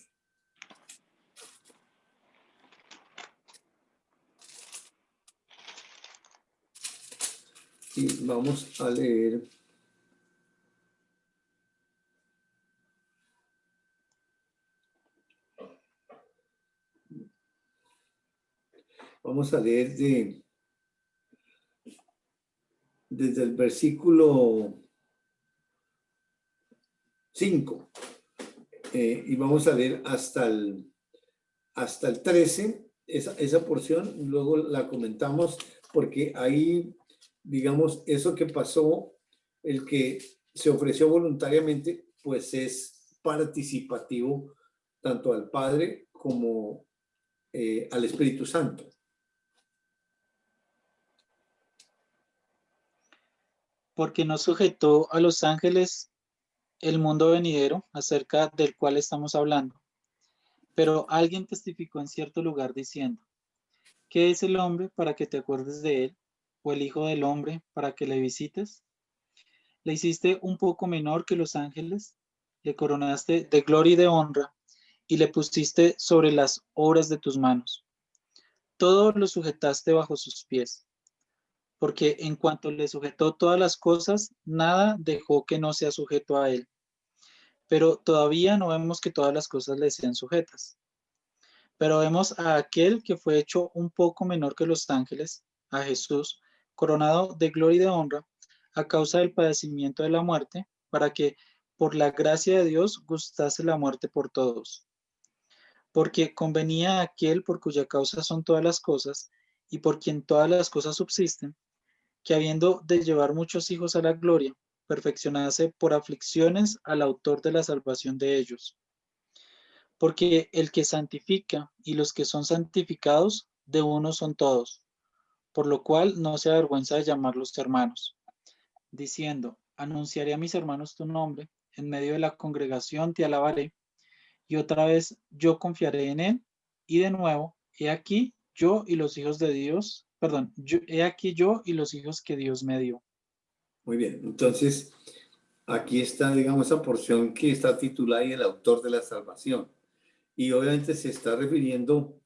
y vamos a leer desde el versículo 5 y vamos a leer hasta el 13, esa porción, luego la comentamos porque ahí, digamos, eso que pasó, el que se ofreció voluntariamente, pues es participativo tanto al Padre como al Espíritu Santo. Porque no sujetó a los ángeles el mundo venidero acerca del cual estamos hablando. Pero alguien testificó en cierto lugar diciendo, ¿qué es el hombre para que te acuerdes de él? ¿O el hijo del hombre para que le visites? Le hiciste un poco menor que los ángeles, le coronaste de gloria y de honra, y le pusiste sobre las obras de tus manos. Todo lo sujetaste bajo sus pies, porque en cuanto le sujetó todas las cosas, nada dejó que no sea sujeto a él. Pero todavía no vemos que todas las cosas le sean sujetas. Pero vemos a aquel que fue hecho un poco menor que los ángeles, a Jesús, coronado de gloria y de honra, a causa del padecimiento de la muerte, para que por la gracia de Dios gustase la muerte por todos. porque convenía a aquel por cuya causa son todas las cosas y por quien todas las cosas subsisten, que habiendo de llevar muchos hijos a la gloria, perfeccionase por aflicciones al autor de la salvación de ellos. Porque el que santifica y los que son santificados, de uno son todos, por lo cual no se avergüenza de llamarlos hermanos, diciendo, anunciaré a mis hermanos tu nombre, en medio de la congregación te alabaré, y otra vez yo confiaré en él, y de nuevo, he aquí yo y los hijos de Dios, perdón, he aquí yo y los hijos que Dios me dio. Muy bien, entonces aquí está, digamos, esa porción que está titulada y el autor de la salvación. Y obviamente se está refiriendo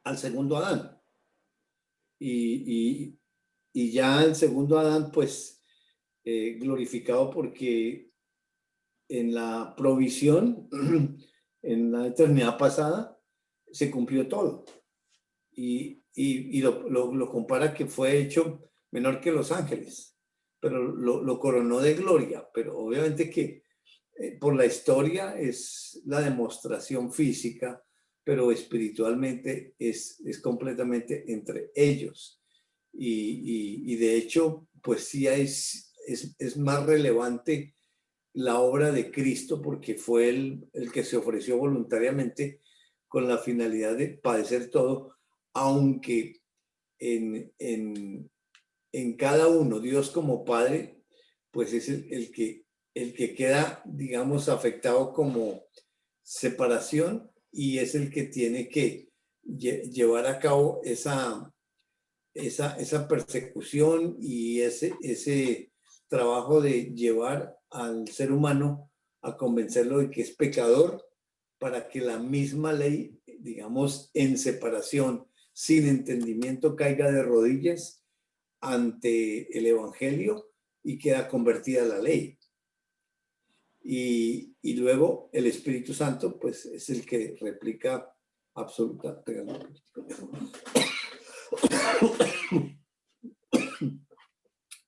al segundo Adán. Y ya el segundo Adán, pues, glorificado porque en la provisión, en la eternidad pasada, se cumplió todo. Y lo compara que fue hecho menor que los ángeles, pero lo coronó de gloria. Pero obviamente que por la historia es la demostración física, pero espiritualmente es completamente entre ellos. Y de hecho, pues sí es más relevante la obra de Cristo porque fue el que se ofreció voluntariamente con la finalidad de padecer todo, aunque en cada uno, Dios como Padre, pues es el que queda, digamos, afectado como separación y es el que tiene que llevar a cabo esa persecución y ese trabajo de llevar al ser humano a convencerlo de que es pecador para que la misma ley, digamos, en separación, sin entendimiento, caiga de rodillas ante el Evangelio y queda convertida la ley. Y luego el Espíritu Santo, pues, es el que replica absolutamente.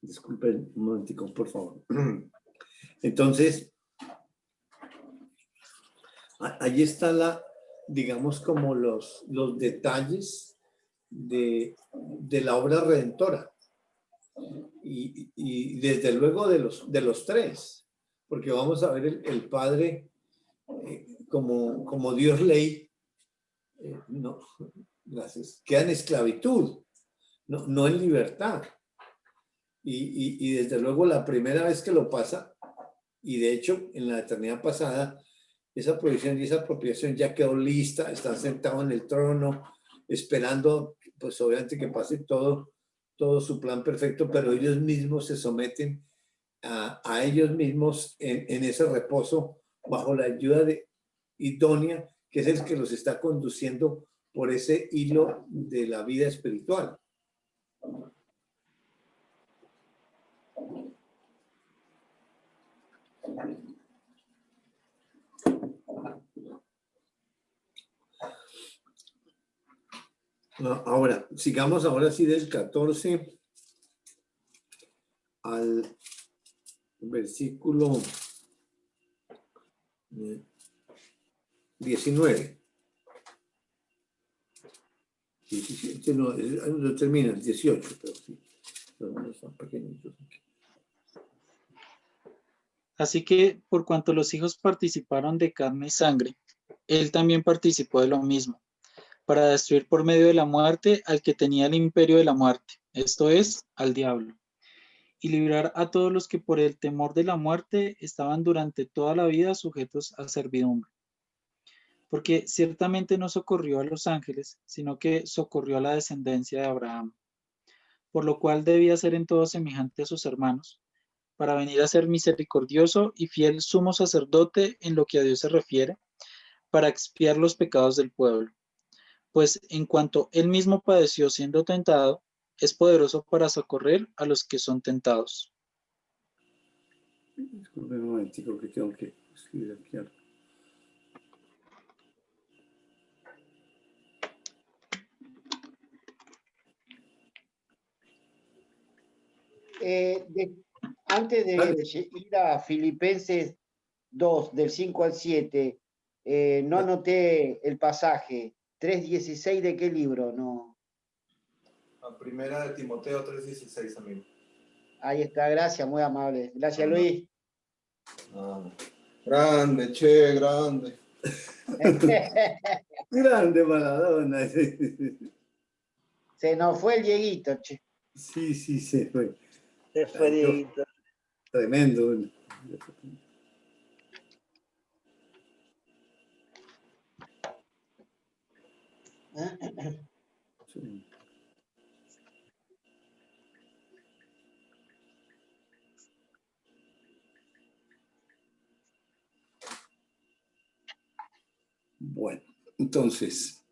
Disculpen un momentico, por favor. Entonces, ahí está digamos, como los detalles de la obra redentora. Y desde luego de los tres, porque vamos a ver el Padre como Dios ley, no, gracias, queda en esclavitud, no en libertad. Y desde luego la primera vez que lo pasa, y de hecho en la eternidad pasada, esa provisión y esa apropiación ya quedó lista, están sentados en el trono, esperando, pues obviamente que pase todo su plan perfecto, pero ellos mismos se someten a ellos mismos en ese reposo bajo la ayuda idónea, que es el que los está conduciendo por ese hilo de la vida espiritual. Ahora, sigamos ahora sí del 14 al versículo 19. 17, no termina, 18, pero sí. Los son pequeñitos aquí. Así que, por cuanto los hijos participaron de carne y sangre, él también participó de lo mismo, para destruir por medio de la muerte al que tenía el imperio de la muerte, esto es, al diablo, y librar a todos los que por el temor de la muerte estaban durante toda la vida sujetos a servidumbre. Porque ciertamente no socorrió a los ángeles, sino que socorrió a la descendencia de Abraham, por lo cual debía ser en todo semejante a sus hermanos, para venir a ser misericordioso y fiel sumo sacerdote en lo que a Dios se refiere, para expiar los pecados del pueblo. Pues en cuanto él mismo padeció siendo tentado, es poderoso para socorrer a los que son tentados. Disculpen un momentico que tengo que escribir aquí algo. Antes de ir a Filipenses 2, del 5 al 7, No anoté el pasaje. 3:16, ¿de qué libro? No. La primera de Timoteo 3:16, amigo. Ahí está, gracias, muy amable. Gracias, Luis. Ah, grande, che, grande. Grande Maradona. Se nos fue el Dieguito, che. Sí, sí, se fue. Se fue Dieguito. Tremendo. Sí. Bueno, entonces,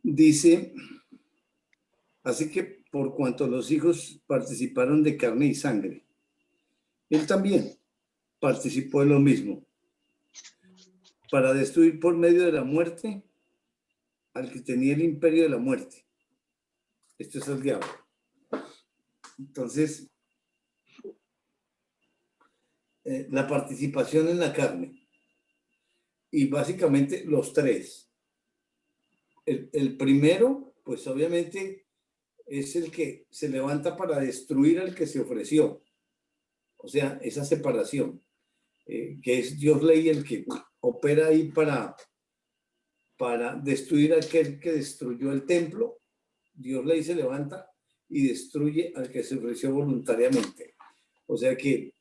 dice, así que por cuanto los hijos participaron de carne y sangre, él también participó de lo mismo, para destruir por medio de la muerte al que tenía el imperio de la muerte. Esto es el diablo. Entonces, la participación en la carne. Y básicamente los tres. El primero, pues obviamente, es el que se levanta para destruir al que se ofreció. O sea, esa separación, que es Dios ley el que opera ahí para destruir a aquel que destruyó el templo. Dios ley se levanta y destruye al que se ofreció voluntariamente. O sea que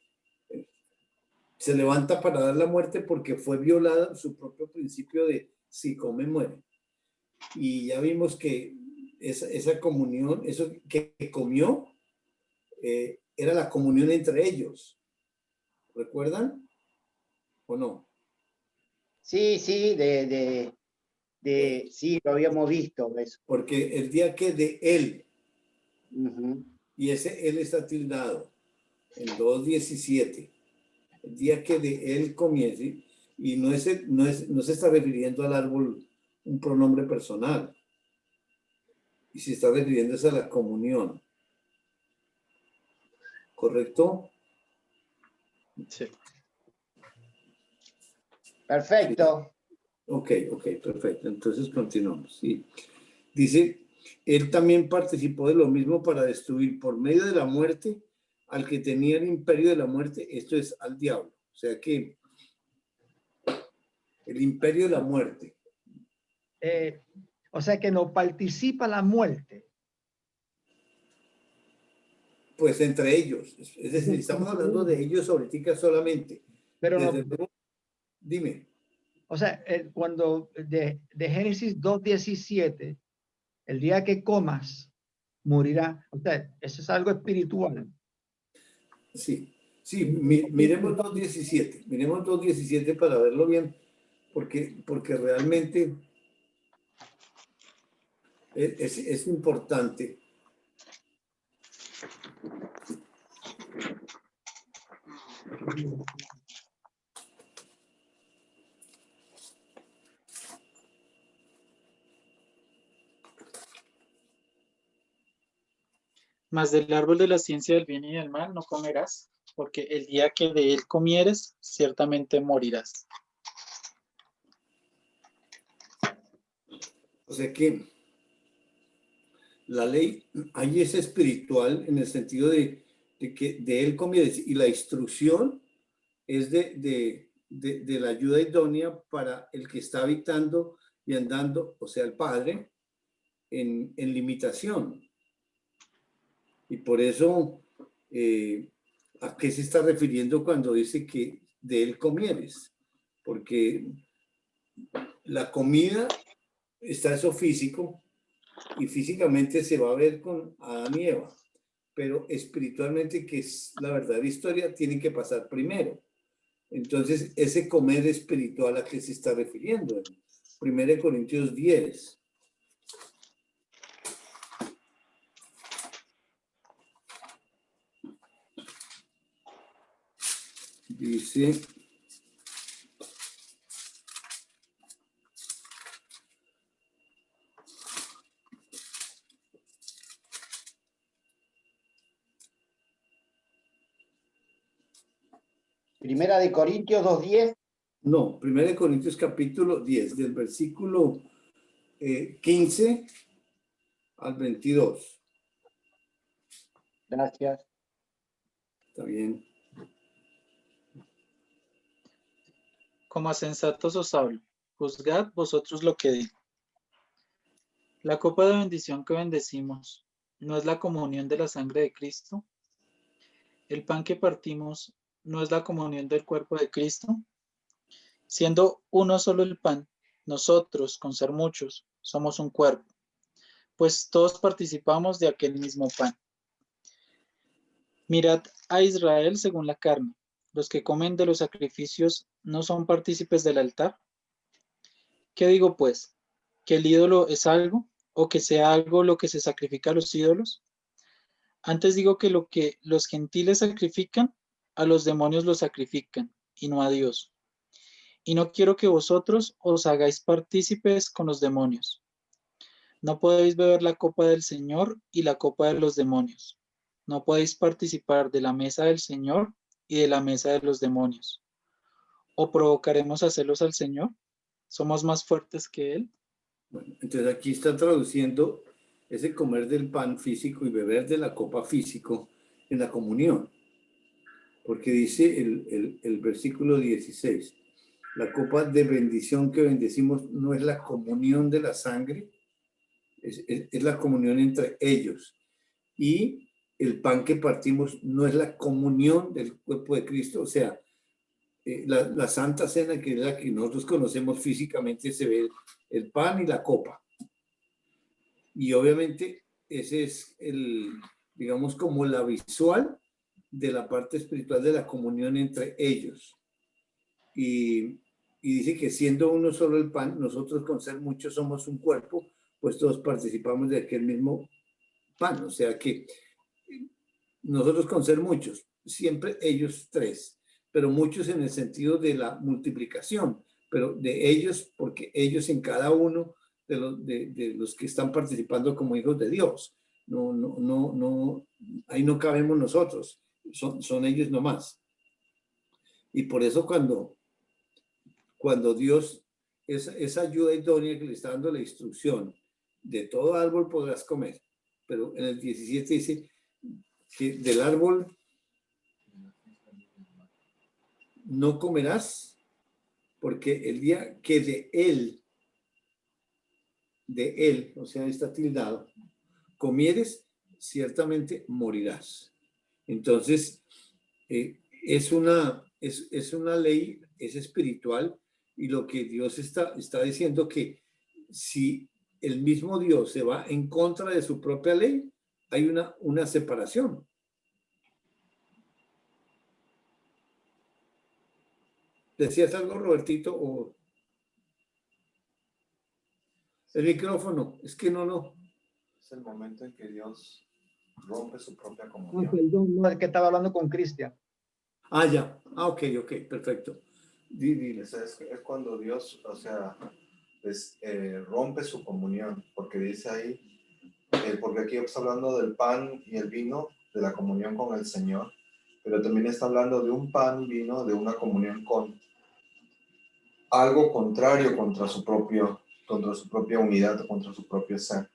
se levanta para dar la muerte porque fue violada su propio principio de si come, muere. Y ya vimos que esa comunión, eso que comió, era la comunión entre ellos. ¿Recuerdan? ¿O no? Sí, sí, sí, lo habíamos visto eso. Porque el día que de él, Uh-huh. y ese él está tildado en 2:17, el día que de él comience, y no se está refiriendo al árbol un pronombre personal, y se está refiriendo a la comunión. ¿Correcto? Sí. Perfecto. Ok, perfecto. Entonces continuamos. Sí. Dice, él también participó de lo mismo para destruir por medio de la muerte al que tenía el imperio de la muerte, esto es al diablo. O sea que el imperio de la muerte. O sea que no participa la muerte. Pues entre ellos. Es decir, estamos hablando de ellos ahorita solamente. Pero Desde no, luego, dime. o sea, cuando de Génesis 2:17, el día que comas, morirá. O sea, eso es algo espiritual. Sí, miremos 2:17. Miremos 2:17 para verlo bien, porque realmente es importante. Mas del árbol de la ciencia del bien y del mal no comerás, porque el día que de él comieres, ciertamente morirás. O sea que la ley ahí es espiritual en el sentido de que de él comienza, y la instrucción es de la ayuda idónea para el que está habitando y andando, o sea, el Padre, en limitación. Y por eso, ¿a qué se está refiriendo cuando dice que de él comieres? Porque la comida está eso físico, y físicamente se va a ver con Adán y Eva, pero espiritualmente, que es la verdadera historia, tiene que pasar primero. Entonces, ese comer espiritual a qué se está refiriendo. En 1 Corintios 10. Dice, Primera de Corintios 2:10. No, 1 Corintios capítulo 10, del versículo 15 al 22. Gracias. Está bien. Como a sensatos os hablo, juzgad vosotros lo que digo. La copa de bendición que bendecimos, ¿no es la comunión de la sangre de Cristo? El pan que partimos, ¿no es la comunión del cuerpo de Cristo? Siendo uno solo el pan, nosotros, con ser muchos, somos un cuerpo, pues todos participamos de aquel mismo pan. Mirad a Israel según la carne. Los que comen de los sacrificios no son partícipes del altar. ¿Qué digo pues? ¿Que el ídolo es algo? ¿O que sea algo lo que se sacrifica a los ídolos? Antes digo que lo que los gentiles sacrifican, a los demonios lo sacrifican, y no a Dios. Y no quiero que vosotros os hagáis partícipes con los demonios. No podéis beber la copa del Señor y la copa de los demonios. No podéis participar de la mesa del Señor y de la mesa de los demonios. ¿O provocaremos a celos al Señor? ¿Somos más fuertes que Él? Bueno, entonces aquí está traduciendo ese comer del pan físico y beber de la copa físico en la comunión. Porque dice el versículo 16, la copa de bendición que bendecimos no es la comunión de la sangre, es la comunión entre ellos. Y el pan que partimos no es la comunión del cuerpo de Cristo, o sea, la Santa Cena, que es la que nosotros conocemos físicamente, se ve el pan y la copa. Y obviamente ese es digamos, como la visual de la parte espiritual de la comunión entre ellos. Y dice que siendo uno solo el pan, nosotros con ser muchos somos un cuerpo, pues todos participamos de aquel mismo pan. O sea que nosotros con ser muchos, siempre ellos tres, pero muchos en el sentido de la multiplicación, pero de ellos, porque ellos en cada uno de los que están participando como hijos de Dios. No, ahí no cabemos nosotros, son ellos nomás. Y por eso cuando Dios, esa ayuda idónea que le está dando la instrucción, de todo árbol podrás comer, pero en el 17 dice que del árbol no comerás, porque el día que de él, o sea, está tildado, comieres, ciertamente morirás. Entonces, es una ley, es espiritual, y lo que Dios está diciendo que si el mismo Dios se va en contra de su propia ley, hay una separación. ¿Decías algo, Robertito? O el micrófono, es que no. Es el momento en que Dios rompe su propia No, comunión. perdón, no, es que estaba hablando con Cristian. Ah, ya. Ah, ok, perfecto. Es cuando Dios, o sea, rompe su comunión, porque dice ahí, porque aquí está hablando del pan y el vino, de la comunión con el Señor, pero también está hablando de un pan y vino, de una comunión con algo contrario contra su propia unidad, contra su propio ser.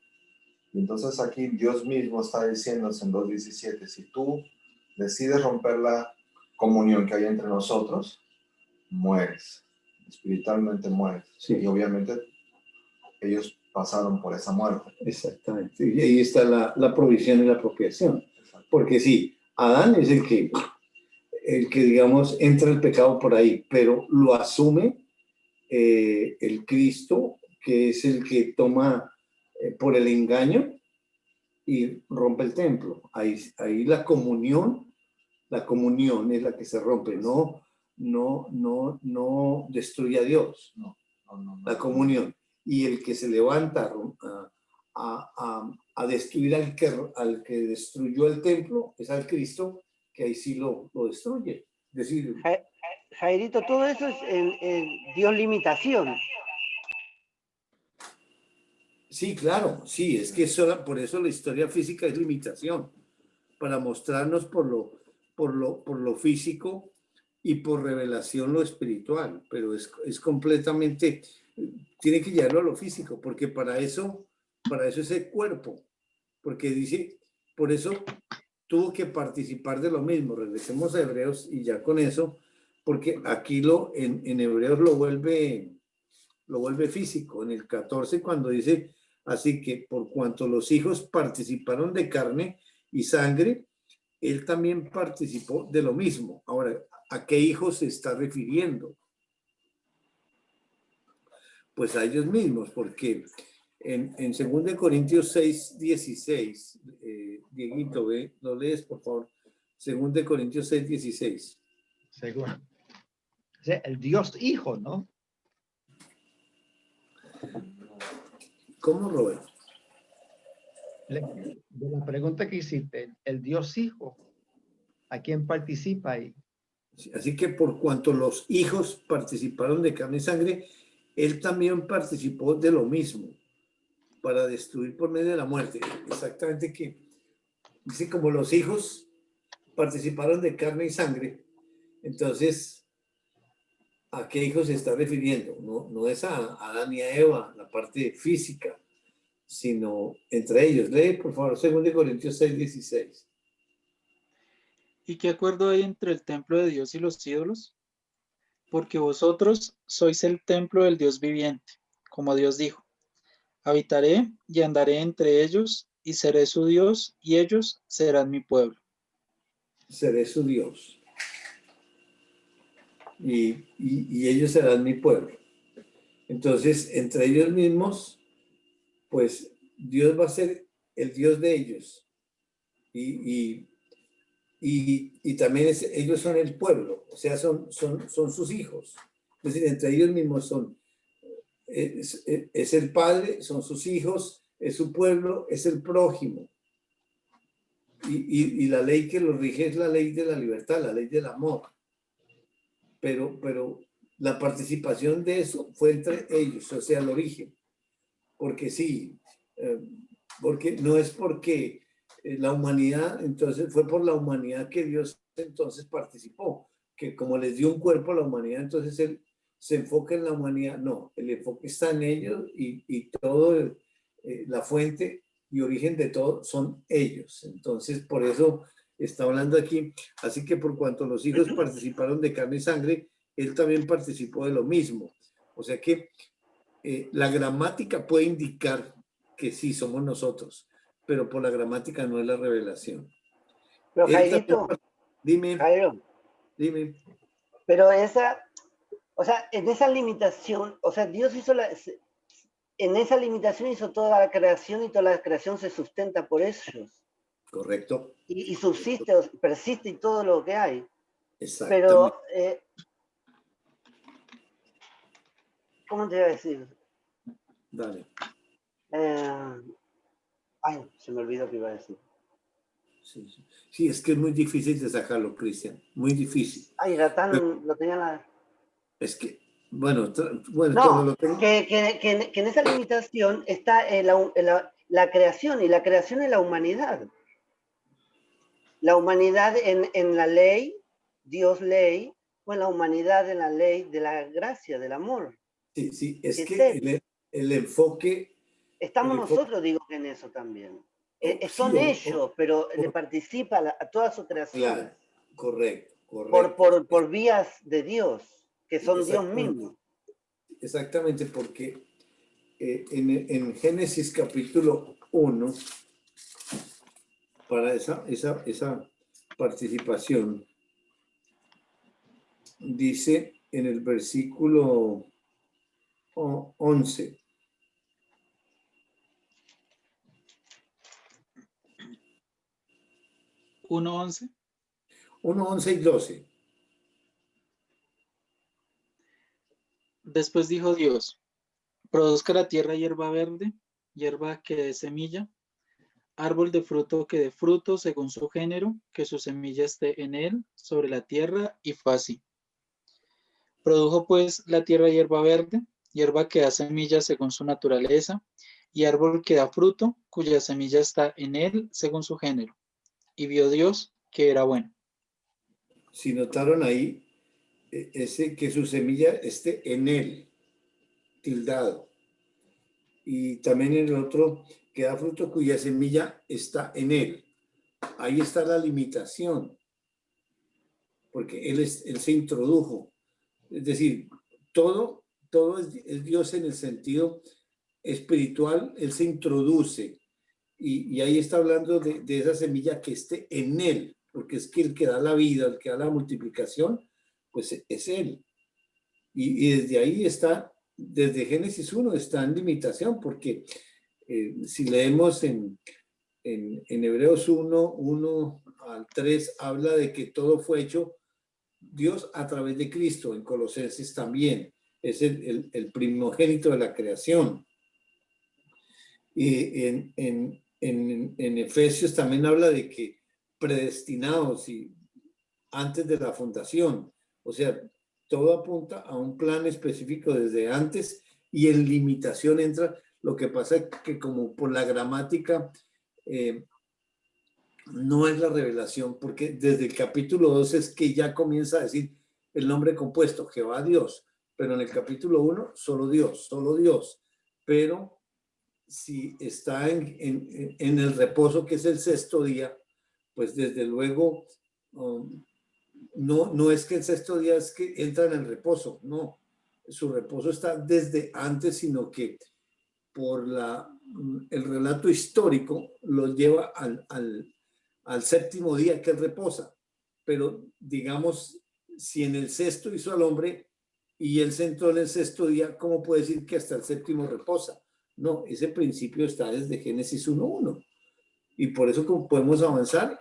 Y entonces aquí Dios mismo está diciéndose en 2:17, si tú decides romper la comunión que hay entre nosotros, mueres, espiritualmente mueres. Sí. Y obviamente ellos pasaron por esa muerte. Exactamente. Y ahí está la provisión y la apropiación. Porque sí, Adán es el que, digamos, entra el pecado por ahí, pero lo asume el Cristo, que es el que toma por el engaño y rompe el templo. Ahí la comunión es la que se rompe, no destruye a Dios. No. La comunión. Y el que se levanta a destruir al que destruyó el templo es al Cristo, que ahí sí lo destruye. Es decir, Jairito, todo eso es Dios limitación. sí, claro, sí, es que por eso la historia física es limitación, para mostrarnos por lo físico y por revelación lo espiritual, pero es completamente, tiene que llevarlo a lo físico, porque para eso es el cuerpo, porque dice, por eso tuvo que participar de lo mismo. Regresemos a Hebreos y ya con eso, porque aquí en Hebreos lo vuelve físico, en el 14 cuando dice, así que por cuanto los hijos participaron de carne y sangre, él también participó de lo mismo. Ahora, ¿a qué hijos se está refiriendo? Pues a ellos mismos, porque en 2 Corintios 6, 16, Dieguito, ¿ve? ¿Lo lees, por favor? 2 Corintios 6, 16. Seguro. O sea, el Dios Hijo, ¿no? ¿Cómo, Robert? De la pregunta que hiciste, el Dios Hijo, ¿a quién participa ahí? Así que por cuanto los hijos participaron de carne y sangre, él también participó de lo mismo, para destruir por medio de la muerte. Exactamente, que dice, como los hijos participaron de carne y sangre, entonces, ¿a qué hijos se está refiriendo? No es a Adán y a Eva, la parte física, sino entre ellos. Lee, por favor, 2 Corintios 6, 16. ¿Y qué acuerdo hay entre el templo de Dios y los ídolos? Porque vosotros sois el templo del Dios viviente, como Dios dijo. Habitaré y andaré entre ellos, y seré su Dios, y ellos serán mi pueblo. Seré su Dios. Y ellos serán mi pueblo. Entonces, entre ellos mismos, pues Dios va a ser el Dios de ellos. Y también ellos son el pueblo, o sea, son sus hijos. Es decir, entre ellos mismos es el Padre, son sus hijos, es su pueblo, es el prójimo. Y la ley que lo rige es la ley de la libertad, la ley del amor. Pero la participación de eso fue entre ellos, o sea, el origen. Porque sí, porque no es porque la humanidad, entonces fue por la humanidad que Dios entonces participó, que como les dio un cuerpo a la humanidad, entonces él se enfoca en la humanidad. No, el enfoque está en ellos y todo, la fuente y origen de todo son ellos. Entonces, por eso está hablando aquí. Así que por cuanto los hijos participaron de carne y sangre, él también participó de lo mismo. O sea que la gramática puede indicar que sí, somos nosotros, pero por la gramática no es la revelación. Pero Él Jairito, dime, Jairo, dime. pero o sea, en esa limitación, o sea, Dios hizo en esa limitación hizo toda la creación y toda la creación se sustenta por ellos. Correcto. Y subsiste, persiste y todo lo que hay. Exactamente. Pero, ¿cómo te iba a decir? Dale. Ay, se me olvidó que iba a decir. Sí, es que es muy difícil de sacarlo, Cristian. Muy difícil. Ay, era tan, lo tenía la... Es que, bueno, cuando No, lo tengo. que en esa limitación está la creación, y la creación es la humanidad. La humanidad en la ley, Dios ley, o en la humanidad en la ley de la gracia, del amor. Sí, es Es que el enfoque. Estamos nosotros, digo, que en eso también. Son Sí, ellos, pero le participa a toda su creación. Claro, correcto. Por vías de Dios, que son Dios mismo. Exactamente, porque en Génesis capítulo 1, para esa participación, dice en el versículo 11. ¿1:11? 1:11 y 12. Después dijo Dios, produzca la tierra hierba verde, hierba que dé semilla, árbol de fruto que dé fruto según su género, que su semilla esté en él, sobre la tierra, y fue así. Produjo pues la tierra hierba verde, hierba que da semilla según su naturaleza, y árbol que da fruto, cuya semilla está en él según su género. Y vio Dios que era bueno. Si notaron ahí, ese que su semilla esté en él, tildado. Y también en el otro, que da fruto cuya semilla está en él. Ahí está la limitación, porque él se introdujo. Es decir, todo es Dios en el sentido espiritual, él se introduce. Y ahí está hablando de esa semilla que esté en él, porque es que el que da la vida, el que da la multiplicación, pues es él. Y desde ahí está, desde Génesis 1 está en limitación, porque si leemos en Hebreos 1 al 3, habla de que todo fue hecho Dios a través de Cristo. En Colosenses también es el primogénito de la creación. Y en Efesios también habla de que predestinados y antes de la fundación, o sea, todo apunta a un plan específico desde antes, y en limitación entra. Lo que pasa es que como por la gramática no es la revelación, porque desde el capítulo 2 es que ya comienza a decir el nombre compuesto, Jehová Dios, pero en el capítulo 1 solo Dios, pero si está en el reposo, que es el sexto día, pues desde luego no es que el sexto día es que entra en el reposo, no, su reposo está desde antes, sino que por el relato histórico lo lleva al séptimo día que él reposa. Pero digamos, si en el sexto hizo al hombre y él se entró en el sexto día, ¿cómo puede decir que hasta el séptimo reposa? No, ese principio está desde Génesis 1:1. Y por eso como podemos avanzar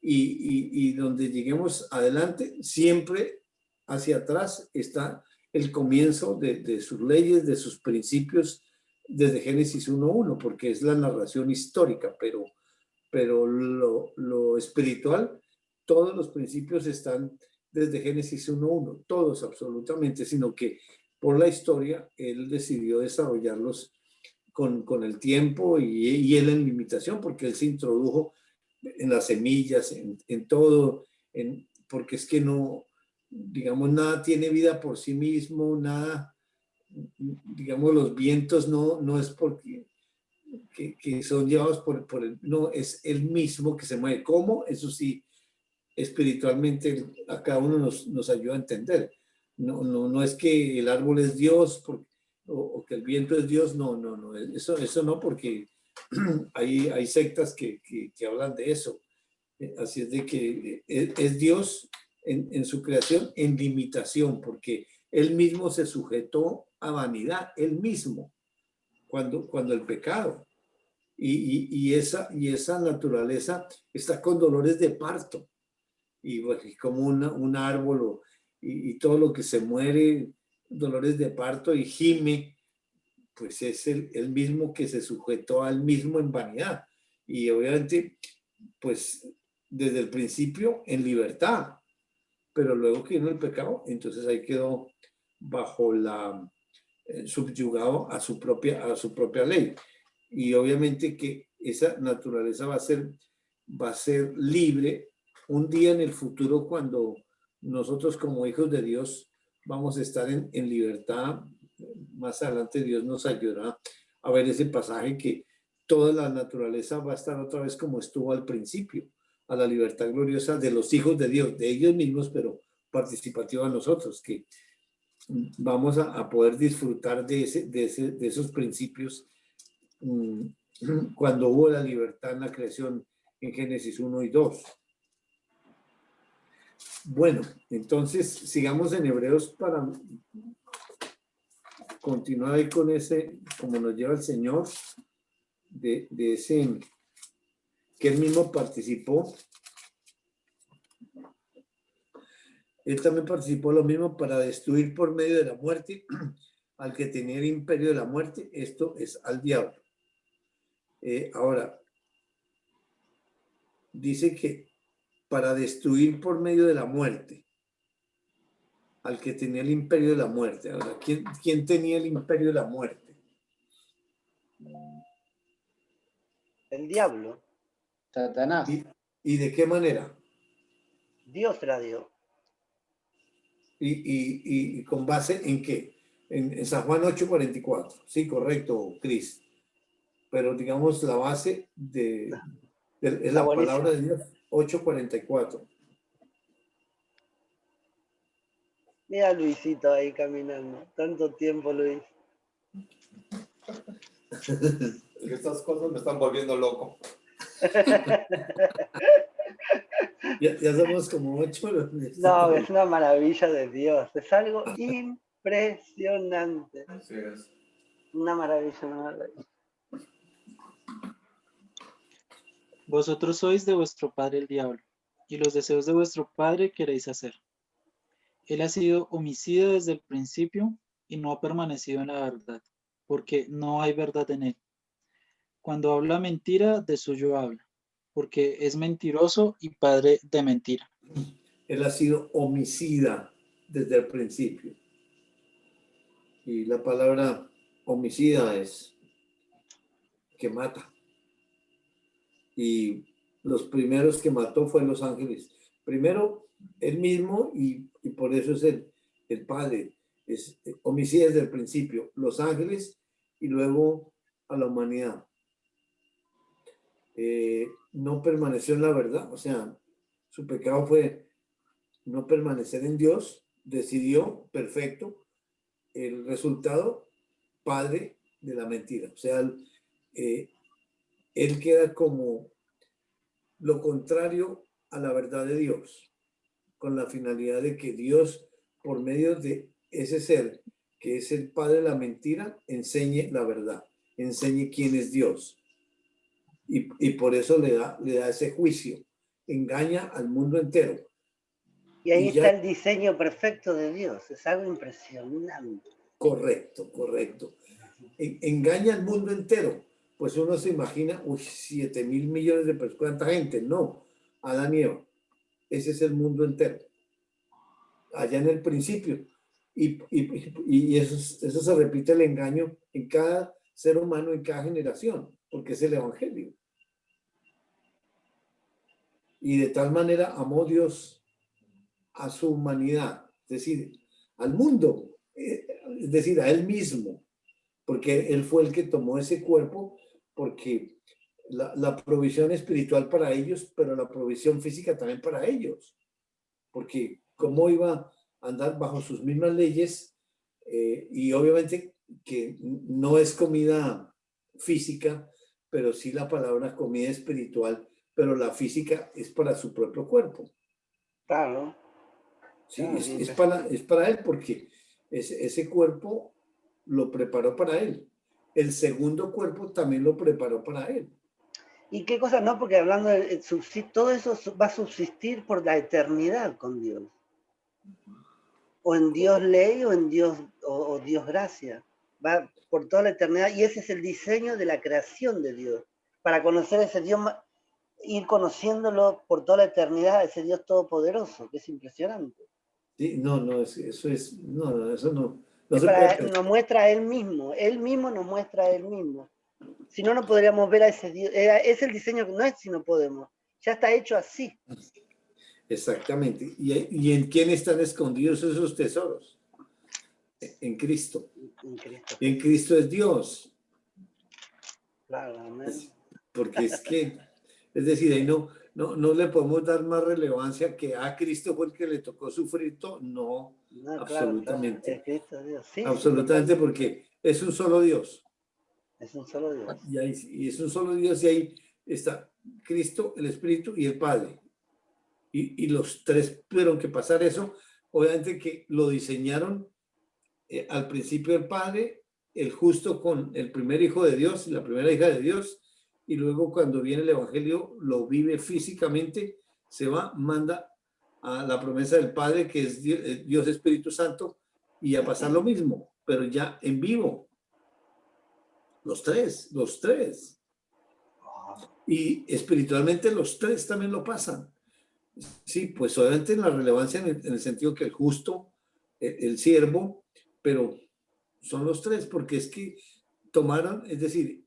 y donde lleguemos adelante, siempre hacia atrás está el comienzo de sus leyes, de sus principios, desde Génesis 1:1, porque es la narración histórica, pero lo espiritual, todos los principios están desde Génesis 1:1, todos absolutamente, sino que por la historia él decidió desarrollarlos con el tiempo y él en limitación, porque él se introdujo en las semillas, en todo, porque es que no, digamos, nada tiene vida por sí mismo, nada, digamos, los vientos no es porque que son llevados por el, no, es el mismo que se mueve. ¿Cómo? Eso sí, espiritualmente a cada uno nos ayuda a entender. No es que el árbol es Dios o que el viento es Dios, no, eso no, porque hay sectas que hablan de eso. Así es de que es Dios en su creación en limitación, porque él mismo se sujetó a vanidad, él mismo, cuando el pecado. Y esa naturaleza está con dolores de parto. Y pues, como un árbol y todo lo que se muere, dolores de parto y gime, pues es el mismo que se sujetó al mismo en vanidad. Y obviamente, pues desde el principio en libertad, pero luego que vino el pecado, entonces ahí quedó bajo subyugado a su propia ley. Y obviamente que esa naturaleza va a ser libre un día en el futuro, cuando nosotros como hijos de Dios vamos a estar en libertad. Más adelante Dios nos ayudará a ver ese pasaje, que toda la naturaleza va a estar otra vez como estuvo al principio, a la libertad gloriosa de los hijos de Dios, de ellos mismos, pero participativa a nosotros, que vamos a poder disfrutar de esos principios cuando hubo la libertad en la creación en Génesis 1 y 2. Bueno, entonces sigamos en Hebreos para continuar ahí con ese, como nos lleva el Señor, de ese que él mismo participó. Él también participó lo mismo para destruir por medio de la muerte al que tenía el imperio de la muerte, esto es al diablo. Ahora, dice que para destruir por medio de la muerte al que tenía el imperio de la muerte. Ahora, ¿quién tenía el imperio de la muerte? El diablo. Satanás. ¿Y de qué manera? Dios te la dio. ¿Y con base en qué? En San Juan 8:44. Sí, correcto, Cris. Pero digamos la base es Está la buenísimo. palabra de Dios, 8:44. Mira a Luisito ahí caminando. Tanto tiempo, Luis. Estas cosas me están volviendo loco. Ya somos como 8. No, es una maravilla de Dios. Es algo impresionante. Así es. Una maravilla, una maravilla. Vosotros sois de vuestro padre el diablo, y los deseos de vuestro padre queréis hacer. Él ha sido homicida desde el principio y no ha permanecido en la verdad, porque no hay verdad en él. Cuando habla mentira, de suyo habla, porque es mentiroso y padre de mentira. Él ha sido homicida desde el principio. Y la palabra homicida es que mata. Y los primeros que mató fueron los ángeles. Primero, él mismo, y por eso es el padre. Es homicida desde el principio. Los ángeles y luego a la humanidad. No permaneció en la verdad. O sea, su pecado fue no permanecer en Dios. Decidió, perfecto. El resultado, padre de la mentira. O sea, él queda como lo contrario a la verdad de Dios, con la finalidad de que Dios, por medio de ese ser, que es el padre de la mentira, enseñe la verdad, enseñe quién es Dios. Y por eso le da ese juicio, engaña al mundo entero. Y ahí está el diseño perfecto de Dios. Es algo impresionante. Correcto. Engaña al mundo entero. Pues uno se imagina, 7.000 millones de personas, ¿cuánta gente? No, Adán y Eva. Ese es el mundo entero. Allá en el principio. Y eso se repite el engaño en cada ser humano, en cada generación, porque es el evangelio. Y de tal manera amó Dios a su humanidad, es decir, al mundo, es decir, a él mismo, porque él fue el que tomó ese cuerpo, porque la provisión espiritual para ellos, pero la provisión física también para ellos, porque cómo iba a andar bajo sus mismas leyes, y obviamente que no es comida física, pero sí la palabra comida espiritual, pero la física es para su propio cuerpo. Claro. Sí, es para él, porque ese cuerpo lo preparó para él. El segundo cuerpo también lo preparó para él. ¿Y qué cosa? No, porque hablando de todo eso va a subsistir por la eternidad con Dios. O en Dios ley o en Dios o Dios gracia. Va por toda la eternidad y ese es el diseño de la creación de Dios. Para conocer a ese Dios, ir conociéndolo por toda la eternidad, ese Dios todopoderoso, que es impresionante. Sí, eso no. Nos muestra a Él mismo nos muestra a Él mismo. Si no, no podríamos ver a ese Dios. Es el diseño que no es si no podemos. Ya está hecho así. Exactamente. ¿Y en quién están escondidos esos tesoros? En Cristo. En Cristo es Dios. Claro, amén. Porque es decir, ahí no le podemos dar más relevancia que a Cristo fue el que le tocó sufrir todo. No, absolutamente. Claro. Cristo Dios. Sí, absolutamente, sí, porque es un solo Dios. Es un solo Dios. Y es un solo Dios, y ahí está Cristo, el Espíritu y el Padre. Y los tres tuvieron que pasar eso. Obviamente que lo diseñaron al principio el Padre, el justo con el primer hijo de Dios y la primera hija de Dios, y luego cuando viene el Evangelio lo vive físicamente, se va, manda a la promesa del Padre, que es Dios Espíritu Santo, y a pasar lo mismo, pero ya en vivo. Los tres. Y espiritualmente los tres también lo pasan. Sí, pues obviamente en la relevancia en el sentido que el justo, el siervo, pero son los tres, porque es que tomaron, es decir,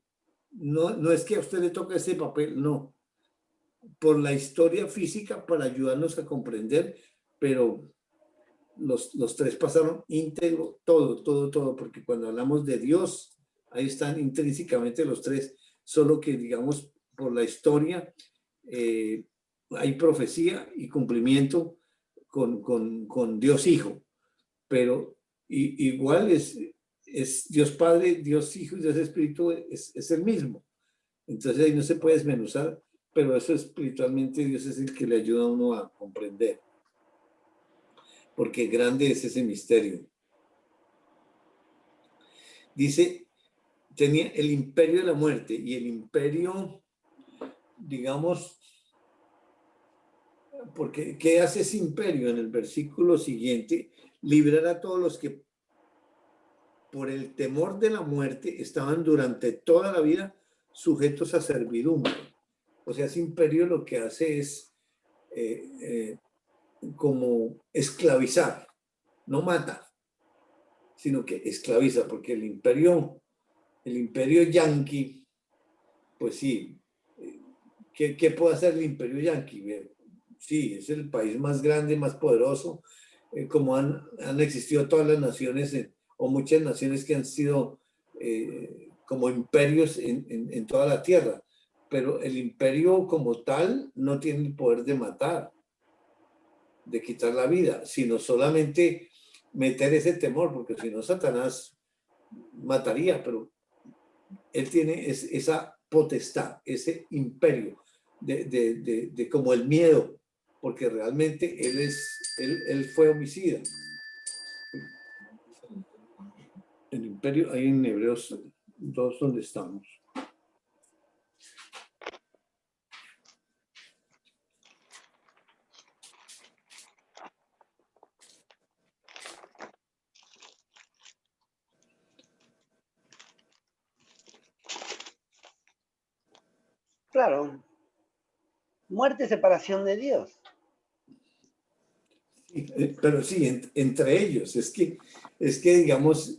no es que a usted le toque ese papel, no, por la historia física para ayudarnos a comprender, pero los tres pasaron íntegro, todo, porque cuando hablamos de Dios, ahí están intrínsecamente los tres, solo que, digamos, por la historia, hay profecía y cumplimiento con Dios Hijo, pero igual es Dios Padre, Dios Hijo y Dios Espíritu es el mismo. Entonces ahí no se puede desmenuzar, pero eso espiritualmente Dios es el que le ayuda a uno a comprender. Porque grande es ese misterio. Dice, tenía el imperio de la muerte y el imperio, digamos, porque ¿qué hace ese imperio? En el versículo siguiente, librar a todos los que por el temor de la muerte estaban durante toda la vida sujetos a servidumbre. O sea, ese imperio lo que hace es como esclavizar, no mata, sino que esclaviza, porque el imperio yanqui, pues sí, ¿qué puede hacer el imperio yanqui? Sí, es el país más grande, más poderoso, como han existido todas las naciones, o muchas naciones que han sido como imperios en toda la tierra, pero el imperio como tal no tiene el poder de matar, de quitar la vida, sino solamente meter ese temor, porque si no Satanás mataría, pero él tiene esa potestad, ese imperio de como el miedo, porque realmente él fue homicida. El imperio, ahí en Hebreos 2, donde estamos. Claro. Muerte, separación de Dios. Sí, pero sí, entre ellos, es que digamos,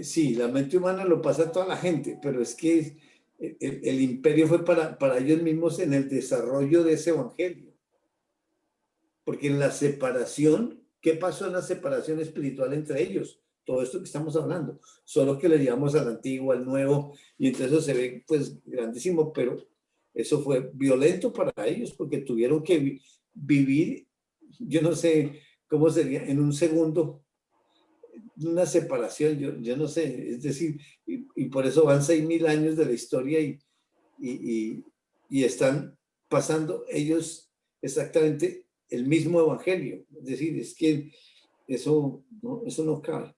sí, la mente humana lo pasa a toda la gente, pero es que el imperio fue para ellos mismos en el desarrollo de ese evangelio. Porque en la separación, ¿qué pasó en la separación espiritual entre ellos? Todo esto que estamos hablando, solo que le llevamos al antiguo, al nuevo, y entonces eso se ve pues grandísimo, pero eso fue violento para ellos porque tuvieron que vivir, yo no sé cómo sería, en un segundo, una separación, yo no sé, es decir, y por eso van 6.000 años de la historia y están pasando ellos exactamente el mismo evangelio. Es decir, es que eso no cabe.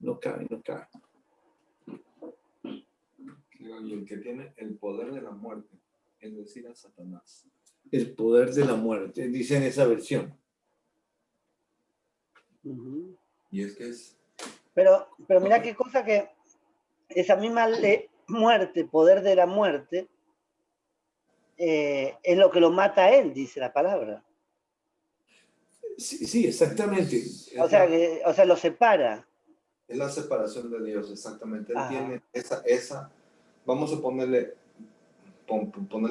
Y el que tiene el poder de la muerte, es decir, a Satanás. El poder de la muerte, dice en esa versión. Uh-huh. Y es que es... Pero mira qué cosa, que esa misma muerte, poder de la muerte, es lo que lo mata a él, dice la palabra. Sí, exactamente. O sea, lo separa. Es la separación de Dios, exactamente. Él tiene esa, vamos a ponerle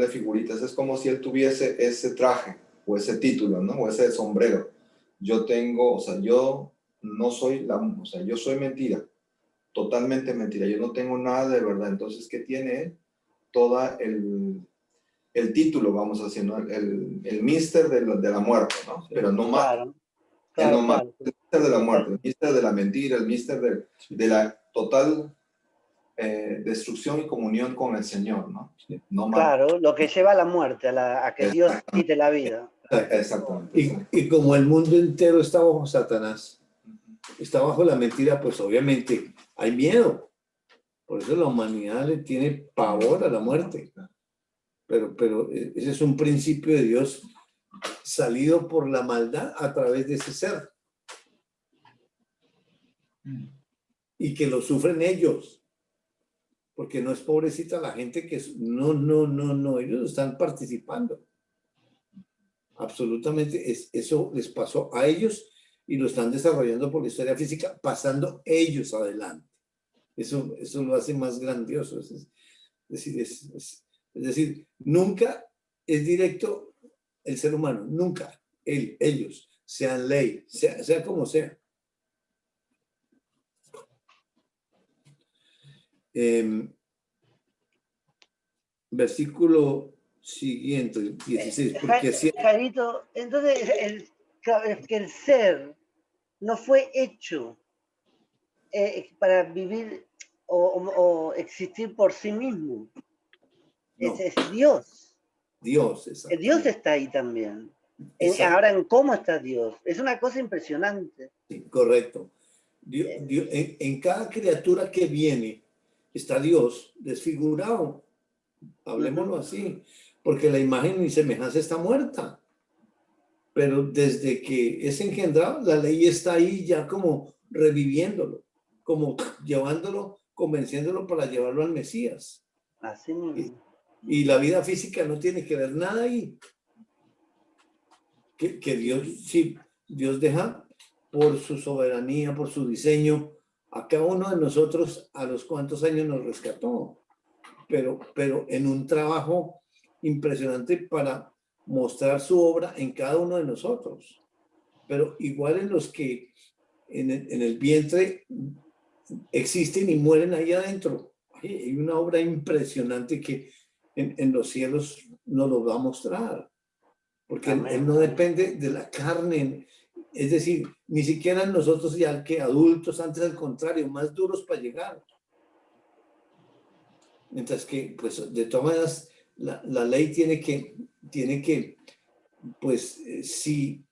figuritas. Es como si él tuviese ese traje o ese título, ¿no? O ese sombrero. Yo tengo, o sea, yo no soy yo soy mentira, totalmente mentira. Yo no tengo nada de verdad. Entonces, ¿qué tiene él? Toda el título, vamos a decir, ¿no? El mister de la muerte, ¿no? Pero no mata. Él no mata. El mister de la muerte, el mister de la mentira, el mister de la total destrucción y comunión con el Señor, ¿no? No mata. Claro, lo que lleva a la muerte, a que Dios quite la vida. Exactamente. Y como el mundo entero está bajo Satanás, está bajo la mentira, pues obviamente hay miedo. Por eso la humanidad le tiene pavor a la muerte. Pero ese es un principio de Dios salido por la maldad a través de ese ser. Y que lo sufren ellos. Porque no es pobrecita la gente que... No, ellos están participando. Absolutamente, eso les pasó a ellos y lo están desarrollando por la historia física, pasando ellos adelante. Eso lo hace más grandioso. Es decir, nunca es directo el ser humano, nunca, ellos, sean ley, sea como sea. Versículo siguiente, 16. Porque si, Jarito, entonces que el ser no fue hecho para vivir o existir por sí mismo. no, Es Dios. Dios, Dios exactamente. está ahí también. Exacto. Ahora, ¿en cómo está Dios? Es una cosa impresionante. Sí, correcto. En cada criatura que viene está Dios desfigurado. Hablemoslo así, porque la imagen y semejanza está muerta. Pero desde que es engendrado, la ley está ahí ya como reviviéndolo, como llevándolo, convenciéndolo para llevarlo al Mesías. Así mismo. Y la vida física no tiene que ver nada ahí. Que Dios, sí, Dios deja por su soberanía, por su diseño, a cada uno de nosotros a los cuantos años nos rescató, pero en un trabajo impresionante para mostrar su obra en cada uno de nosotros, pero igual en los que en el vientre existen y mueren ahí adentro. Hay una obra impresionante que en los cielos nos lo va a mostrar. Porque él no depende de la carne, es decir, ni siquiera nosotros ya que adultos, antes al contrario, más duros para llegar. Mientras que, pues, de todas maneras, la ley tiene que pues, sí,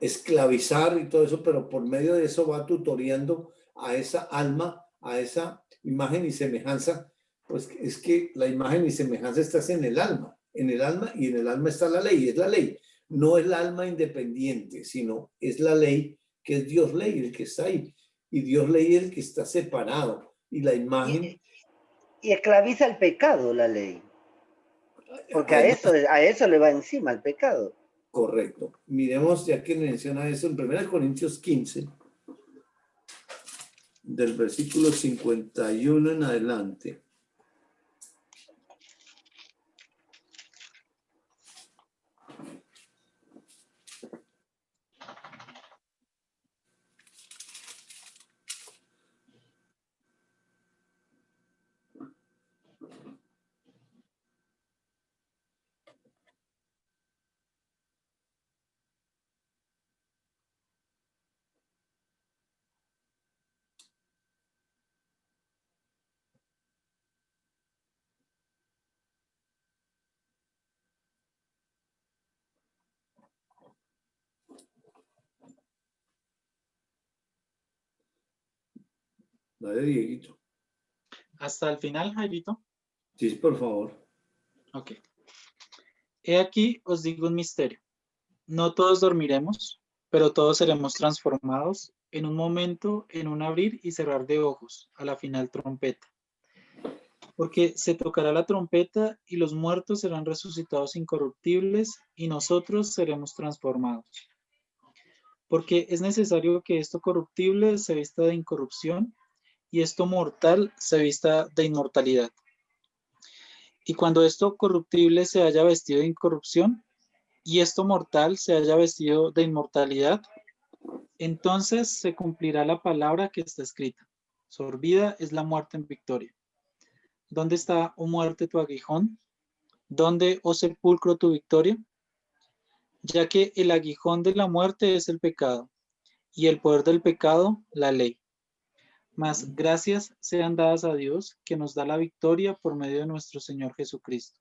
esclavizar y todo eso, pero por medio de eso va tutoreando a esa alma, a esa imagen y semejanza, pues es que la imagen y semejanza está en el alma y en el alma está la ley, es la ley, no es la alma independiente, sino es la ley que es Dios ley, el que está ahí, y Dios ley es el que está separado, y la imagen... Y esclaviza el pecado la ley, porque a eso le va encima el pecado. Correcto. Miremos, ya que menciona eso, en 1 Corintios 15, del versículo 51 en adelante. Dale, Dieguito. Hasta el final, Jairito. Sí, por favor. Ok. He aquí os digo un misterio. No todos dormiremos, pero todos seremos transformados en un momento, en un abrir y cerrar de ojos, a la final trompeta. Porque se tocará la trompeta y los muertos serán resucitados incorruptibles y nosotros seremos transformados. Porque es necesario que esto corruptible se vista de incorrupción y esto mortal se vista de inmortalidad. Y cuando esto corruptible se haya vestido de incorrupción y esto mortal se haya vestido de inmortalidad, entonces se cumplirá la palabra que está escrita. Sorbida es la muerte en victoria. ¿Dónde está, oh muerte, tu aguijón? ¿Dónde, oh sepulcro, tu victoria? Ya que el aguijón de la muerte es el pecado, y el poder del pecado, la ley. Mas gracias sean dadas a Dios, que nos da la victoria por medio de nuestro Señor Jesucristo.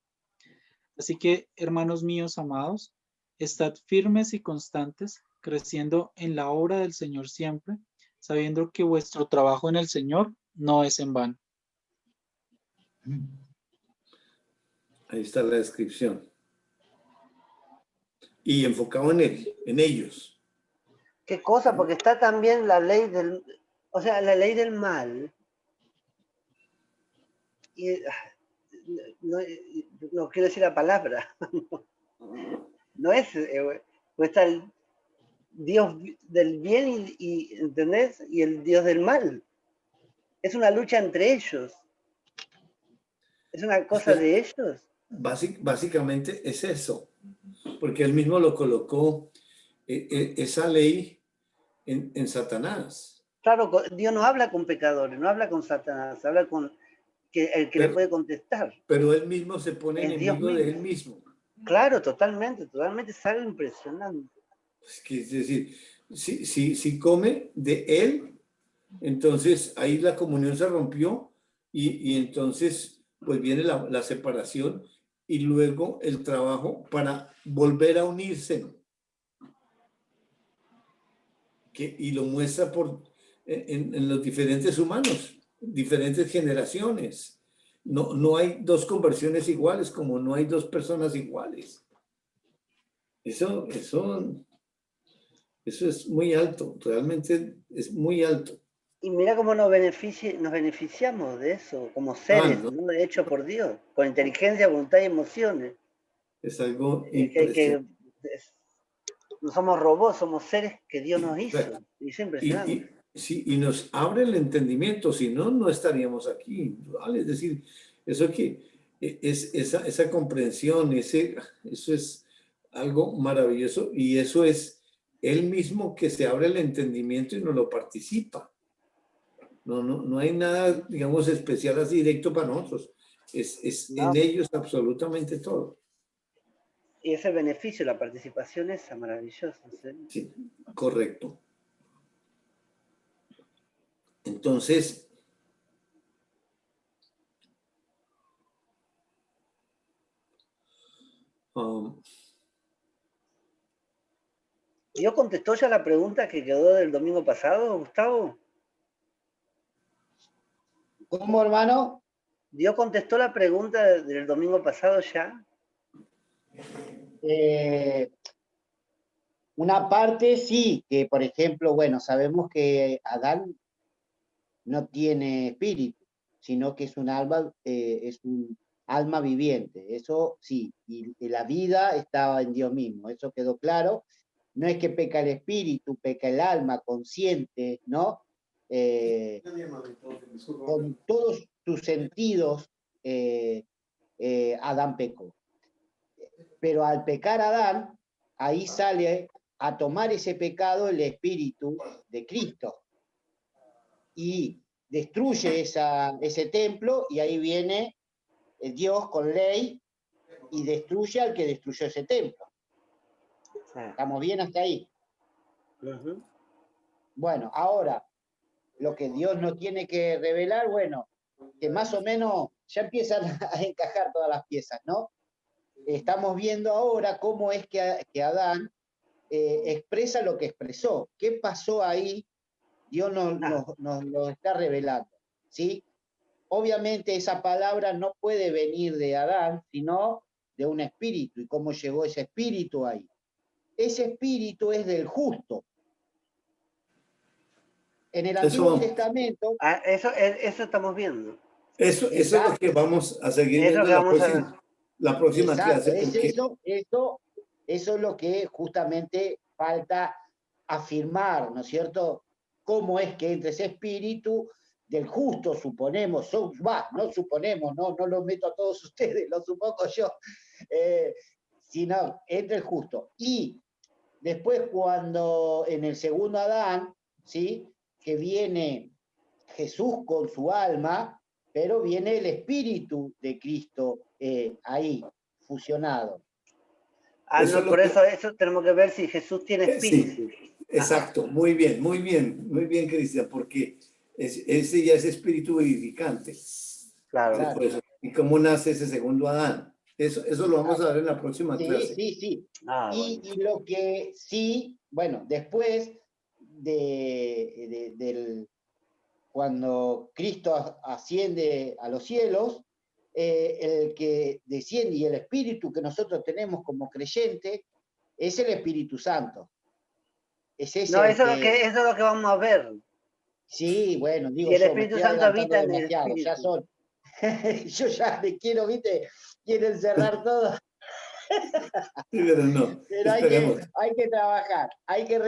Así que, hermanos míos amados, estad firmes y constantes, creciendo en la obra del Señor siempre, sabiendo que vuestro trabajo en el Señor no es en vano. Ahí está la descripción. Y enfocado en él, en ellos. ¿Qué cosa? Porque está también la ley la ley del mal. Y, no quiero decir la palabra. No es, pues está el Dios del bien ¿entendés? Y el Dios del mal. Es una lucha entre ellos. Es una cosa de ellos. Básicamente es eso, porque él mismo lo colocó, esa ley en Satanás. Claro, Dios no habla con pecadores, no habla con Satanás, habla con el que le puede contestar. Pero él mismo se pone Es Dios enemigo de mismo. él mismo. Claro, totalmente, es algo impresionante. Es decir, si come de él, entonces ahí la comunión se rompió y entonces pues viene la separación y luego el trabajo para volver a unirse. Y lo muestra en los diferentes humanos, diferentes generaciones. No hay dos conversiones iguales, como no hay dos personas iguales. Eso es muy alto, realmente es muy alto. Y mira cómo nos beneficiamos de eso, como seres, No. ¿no? Hechos por Dios, con inteligencia, voluntad y emociones. Es algo impresionante. No somos robots, somos seres que Dios nos hizo. Y es impresionante. Y nos abre el entendimiento, si no, no estaríamos aquí. ¿Vale? Es decir, eso que es esa comprensión, eso es algo maravilloso y eso es él mismo que se abre el entendimiento y nos lo participa. No hay nada, digamos, especial así directo para nosotros. En ellos absolutamente todo. Y ese beneficio, la participación es maravillosa. Sí, correcto. Entonces, ¿Dios contestó ya la pregunta que quedó del domingo pasado, Gustavo? ¿Cómo, hermano? ¿Dios contestó la pregunta del domingo pasado ya? Una parte sí, que por ejemplo, bueno, sabemos que Adán no tiene espíritu, sino que es un alma viviente, eso sí, y la vida estaba en Dios mismo, eso quedó claro. No es que peca el espíritu, peca el alma consciente, ¿no? Con todos tus sentidos, Adán pecó. Pero al pecar Adán, ahí sale a tomar ese pecado el espíritu de Cristo y destruye ese templo y ahí viene Dios con ley y destruye al que destruyó ese templo. ¿Estamos bien hasta ahí? Uh-huh. Bueno, ahora, lo que Dios nos tiene que revelar, bueno, que más o menos ya empiezan a encajar todas las piezas, ¿no? Estamos viendo ahora cómo es que Adán expresa lo que expresó. ¿Qué pasó ahí? Dios nos lo está revelando, ¿sí? Obviamente esa palabra no puede venir de Adán, sino de un espíritu. ¿Y cómo llegó ese espíritu ahí? Ese espíritu es del justo. En el Antiguo Testamento... Eso estamos viendo. Eso es lo que vamos a seguir viendo la próxima clase. Porque... Eso es lo que justamente falta afirmar, ¿no es cierto? ¿Cómo es que entre ese espíritu del justo, suponemos, no suponemos, no lo meto a todos ustedes, lo supongo yo, sino entre el justo. Y después cuando en el segundo Adán, ¿sí? Que viene Jesús con su alma, pero viene el espíritu de Cristo ahí, fusionado. Por eso tenemos que ver si Jesús tiene espíritu. Sí, exacto, muy bien, Cristian, porque ese ya es espíritu vivificante. Claro. ¿Y cómo nace ese segundo Adán? Eso lo vamos a ver en la próxima clase. Sí. Y lo que sí, bueno, después cuando Cristo asciende a los cielos, el que desciende y el espíritu que nosotros tenemos como creyente es el Espíritu Santo. Eso es lo que vamos a ver. Sí, bueno, digo, y el Espíritu Santo habita en el Espíritu. Ya son. Yo ya me quiero, quieren cerrar todo. Sí, pero no. Pero hay que trabajar, hay que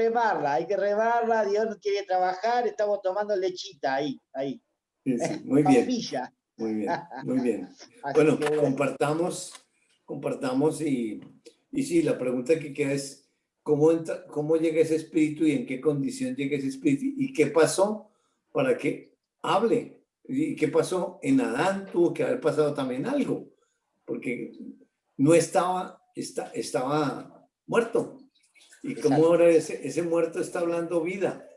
remarla, Dios no quiere trabajar, estamos tomando lechita ahí. Sí, muy bien. Papilla. Muy bien. Bueno, compartamos y sí, la pregunta que queda es ¿cómo llega ese espíritu y en qué condición llega ese espíritu y qué pasó para que hable. ¿Y qué pasó? En Adán tuvo que haber pasado también algo, porque no estaba muerto. Y como Exacto. ahora ese muerto está hablando vida.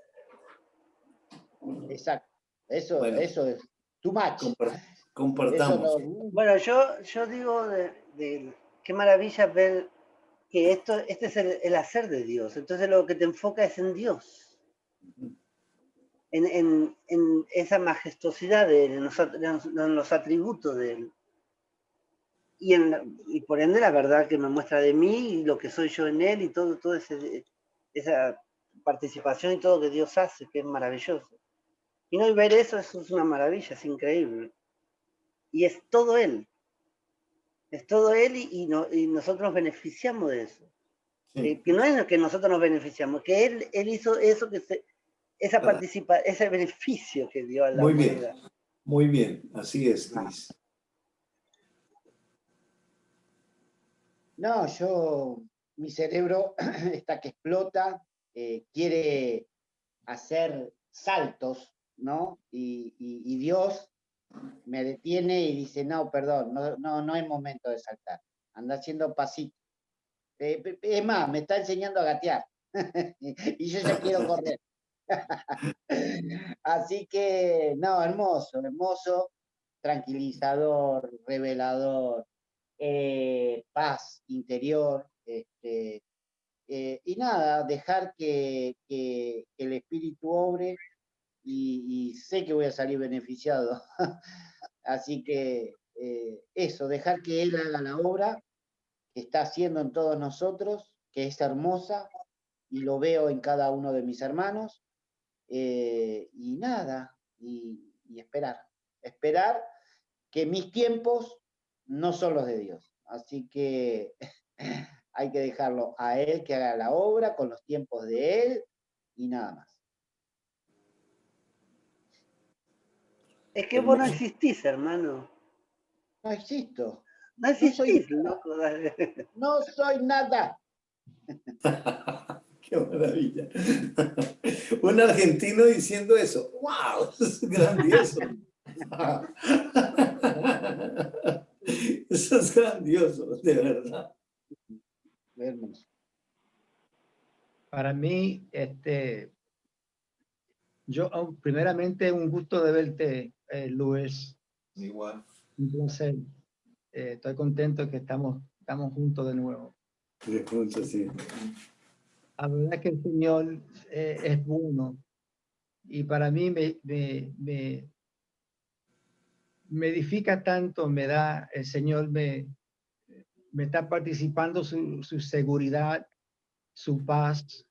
Exacto. Eso, Bueno, eso es too much. Eso compartamos. no, Bueno, yo digo qué maravilla ver que este es el hacer de Dios. Entonces lo que te enfoca es en Dios, en esa majestuosidad de Él, en los atributos de Él. Y por ende la verdad que me muestra de mí y lo que soy yo en Él y todo esa participación y todo que Dios hace, que es maravilloso. Y no, y ver eso es una maravilla, es increíble. Y es todo Él. Es todo Él y nosotros nos beneficiamos de eso. Sí. Que no es que nosotros nos beneficiamos, que Él hizo eso, ese beneficio que dio a la humanidad. Muy bien, así es, Cris. No, mi cerebro está que explota, quiere hacer saltos, ¿no? Y Dios me detiene y dice, no, perdón, no es momento de saltar, anda haciendo pasitos. Es más, me está enseñando a gatear y yo ya quiero correr. Así que, no, hermoso, hermoso, tranquilizador, revelador, paz interior, y nada, dejar que el espíritu obre y sé que voy a salir beneficiado. Así que eso, dejar que Él haga la obra que está haciendo en todos nosotros, que es hermosa, y lo veo en cada uno de mis hermanos, y nada, y esperar que mis tiempos no son los de Dios. Así que hay que dejarlo a Él que haga la obra con los tiempos de Él y nada más. Es que vos no existís, hermano. No existo. No existís, loco. No soy nada. Qué maravilla. Un argentino diciendo eso. ¡Wow! Es grandioso. Eso es grandioso, de verdad. Hermoso. Para mí, primeramente un gusto de verte, Luis. Igual. Un placer. Estoy contento que estamos juntos de nuevo. De pronto, sí. La verdad que el Señor es bueno y para mí me edifica tanto, el Señor me está participando su seguridad, su paz,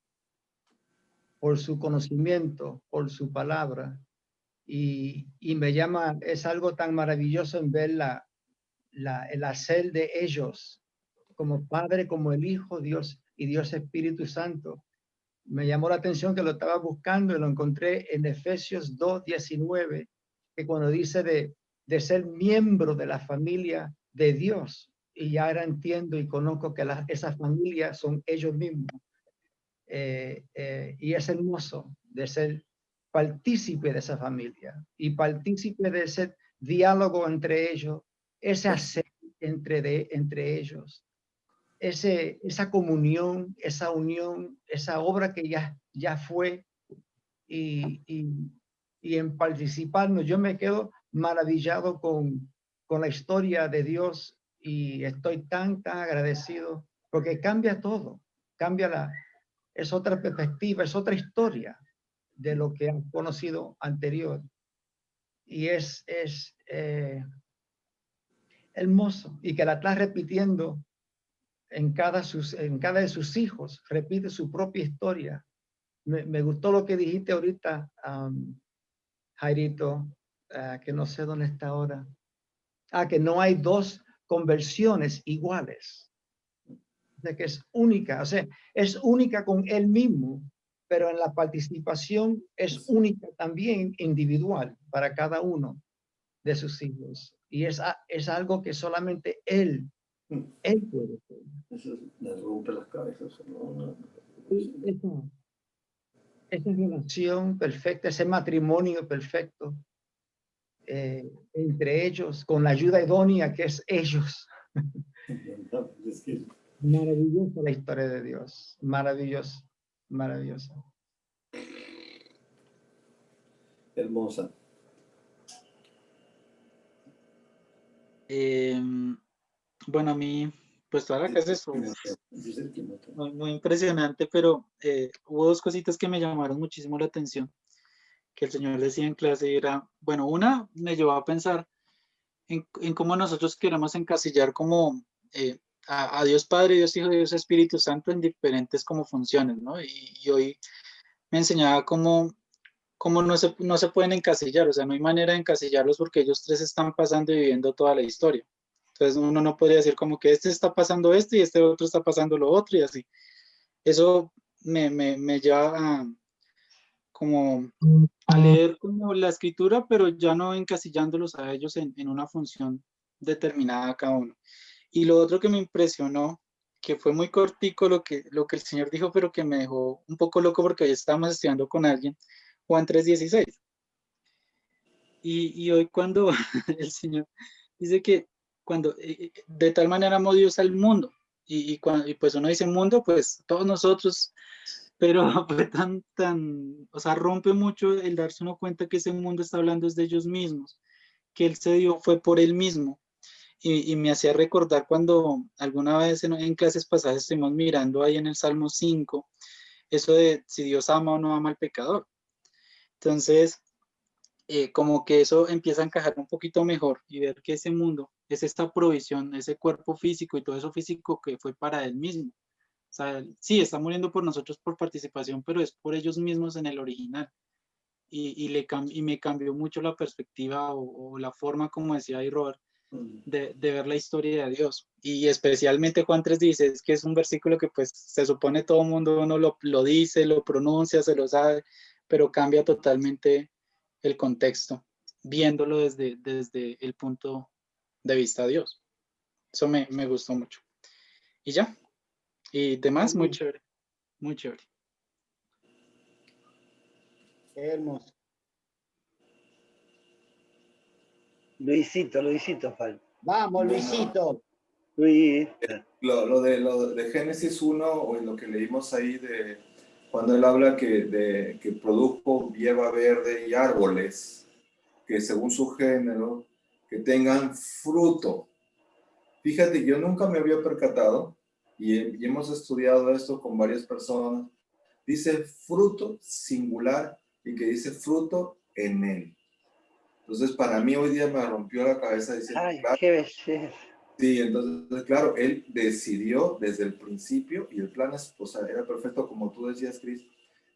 por su conocimiento, por su palabra. Y me llama, es algo tan maravilloso en ver el hacer de ellos, como Padre, como el Hijo, Dios y Dios Espíritu Santo. Me llamó la atención que lo estaba buscando y lo encontré en Efesios 2:19, que cuando dice de ser miembro de la familia de Dios, y ya ahora entiendo y conozco que esas familias son ellos mismos. Y es hermoso de ser partícipe de esa familia y partícipe de ese diálogo entre ellos, ese hacer entre ellos, esa comunión, esa unión, esa obra que ya fue y en participarnos. Yo me quedo maravillado con la historia de Dios y estoy tan agradecido porque cambia todo, es otra perspectiva, es otra historia de lo que han conocido anterior. Y es hermoso y que la estás repitiendo en cada de sus hijos, repite su propia historia. Me gustó lo que dijiste ahorita, Jairito, que no sé dónde está ahora. Que no hay dos conversiones iguales. De que es única, o sea, es única con él mismo, pero en la participación es única también individual para cada uno de sus hijos. Y es algo que solamente él puede hacer. Eso me rompe las cabezas. esa relación perfecta, ese matrimonio perfecto entre ellos, con la ayuda idónea que es ellos. Maravillosa la historia de Dios, maravillosa, maravillosa. Hermosa. Bueno, a mí, pues toda la clase es muy, muy impresionante, pero hubo dos cositas que me llamaron muchísimo la atención, que el Señor decía en clase. Era, bueno, una me llevó a pensar en cómo nosotros queremos encasillar como a Dios Padre, Dios Hijo, Dios Espíritu Santo en diferentes como funciones, ¿no? Y hoy me enseñaba cómo no se pueden encasillar, o sea, no hay manera de encasillarlos porque ellos tres están pasando y viviendo toda la historia. Entonces uno no podría decir como que este está pasando esto y este otro está pasando lo otro y así. Eso me lleva como a leer como la escritura, pero ya no encasillándolos a ellos en una función determinada cada uno. Y lo otro que me impresionó, que fue muy cortico lo que el Señor dijo, pero que me dejó un poco loco porque hoy estábamos estudiando con alguien, Juan 3:16. Y hoy cuando el Señor dice que cuando de tal manera amó Dios al mundo, y pues uno dice mundo, pues todos nosotros, pero fue o sea, rompe mucho el darse uno cuenta que ese mundo está hablando es de ellos mismos, que Él se dio fue por Él mismo. Y me hacía recordar cuando alguna vez en clases pasadas estuvimos mirando ahí en el Salmo 5, eso de si Dios ama o no ama al pecador. Entonces, como que eso empieza a encajar un poquito mejor y ver que ese mundo es esta provisión, ese cuerpo físico y todo eso físico que fue para Él mismo. O sea, sí, está muriendo por nosotros por participación, pero es por ellos mismos en el original. Y me cambió mucho la perspectiva o la forma, como decía ahí Robert, de ver la historia de Dios. Y especialmente Juan 3:16, que es un versículo que pues se supone todo el mundo uno lo dice, lo pronuncia, se lo sabe, pero cambia totalmente el contexto, viéndolo desde el punto de vista de Dios. Eso me gustó mucho. Y ya. Y demás, muy chévere. Muy chévere. Qué hermoso. Luisito, falta. Vamos, Luisito. Luis. Lo de Génesis 1, o en lo que leímos ahí, de cuando él habla que produjo hierba verde y árboles, que según su género, que tengan fruto. Fíjate, yo nunca me había percatado, y hemos estudiado esto con varias personas, dice fruto singular y que dice fruto en él. Entonces, para mí hoy día me rompió la cabeza diciendo, Ay, claro, qué belleza. sí, entonces, claro, él decidió desde el principio, y el plan es, o sea, era perfecto como tú decías, Cris,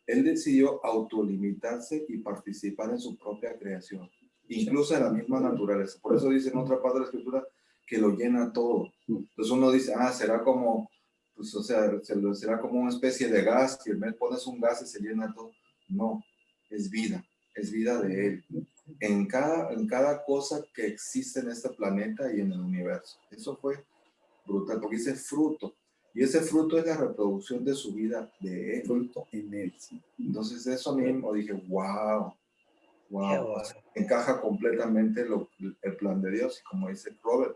él decidió autolimitarse y participar en su propia creación, incluso en la misma naturaleza. Por eso dice en otra parte de la escritura que lo llena todo. Entonces uno dice, será como, pues, o sea, será como una especie de gas, que pones un gas y se llena todo. No, es vida de él. En cada cosa que existe en este planeta y en el universo. Eso fue brutal, porque dice fruto. Y ese fruto es la reproducción de su vida de él. Fruto en él. Sí. Entonces eso a mí me dije, wow. O sea, encaja completamente el plan de Dios. Y como dice Robert,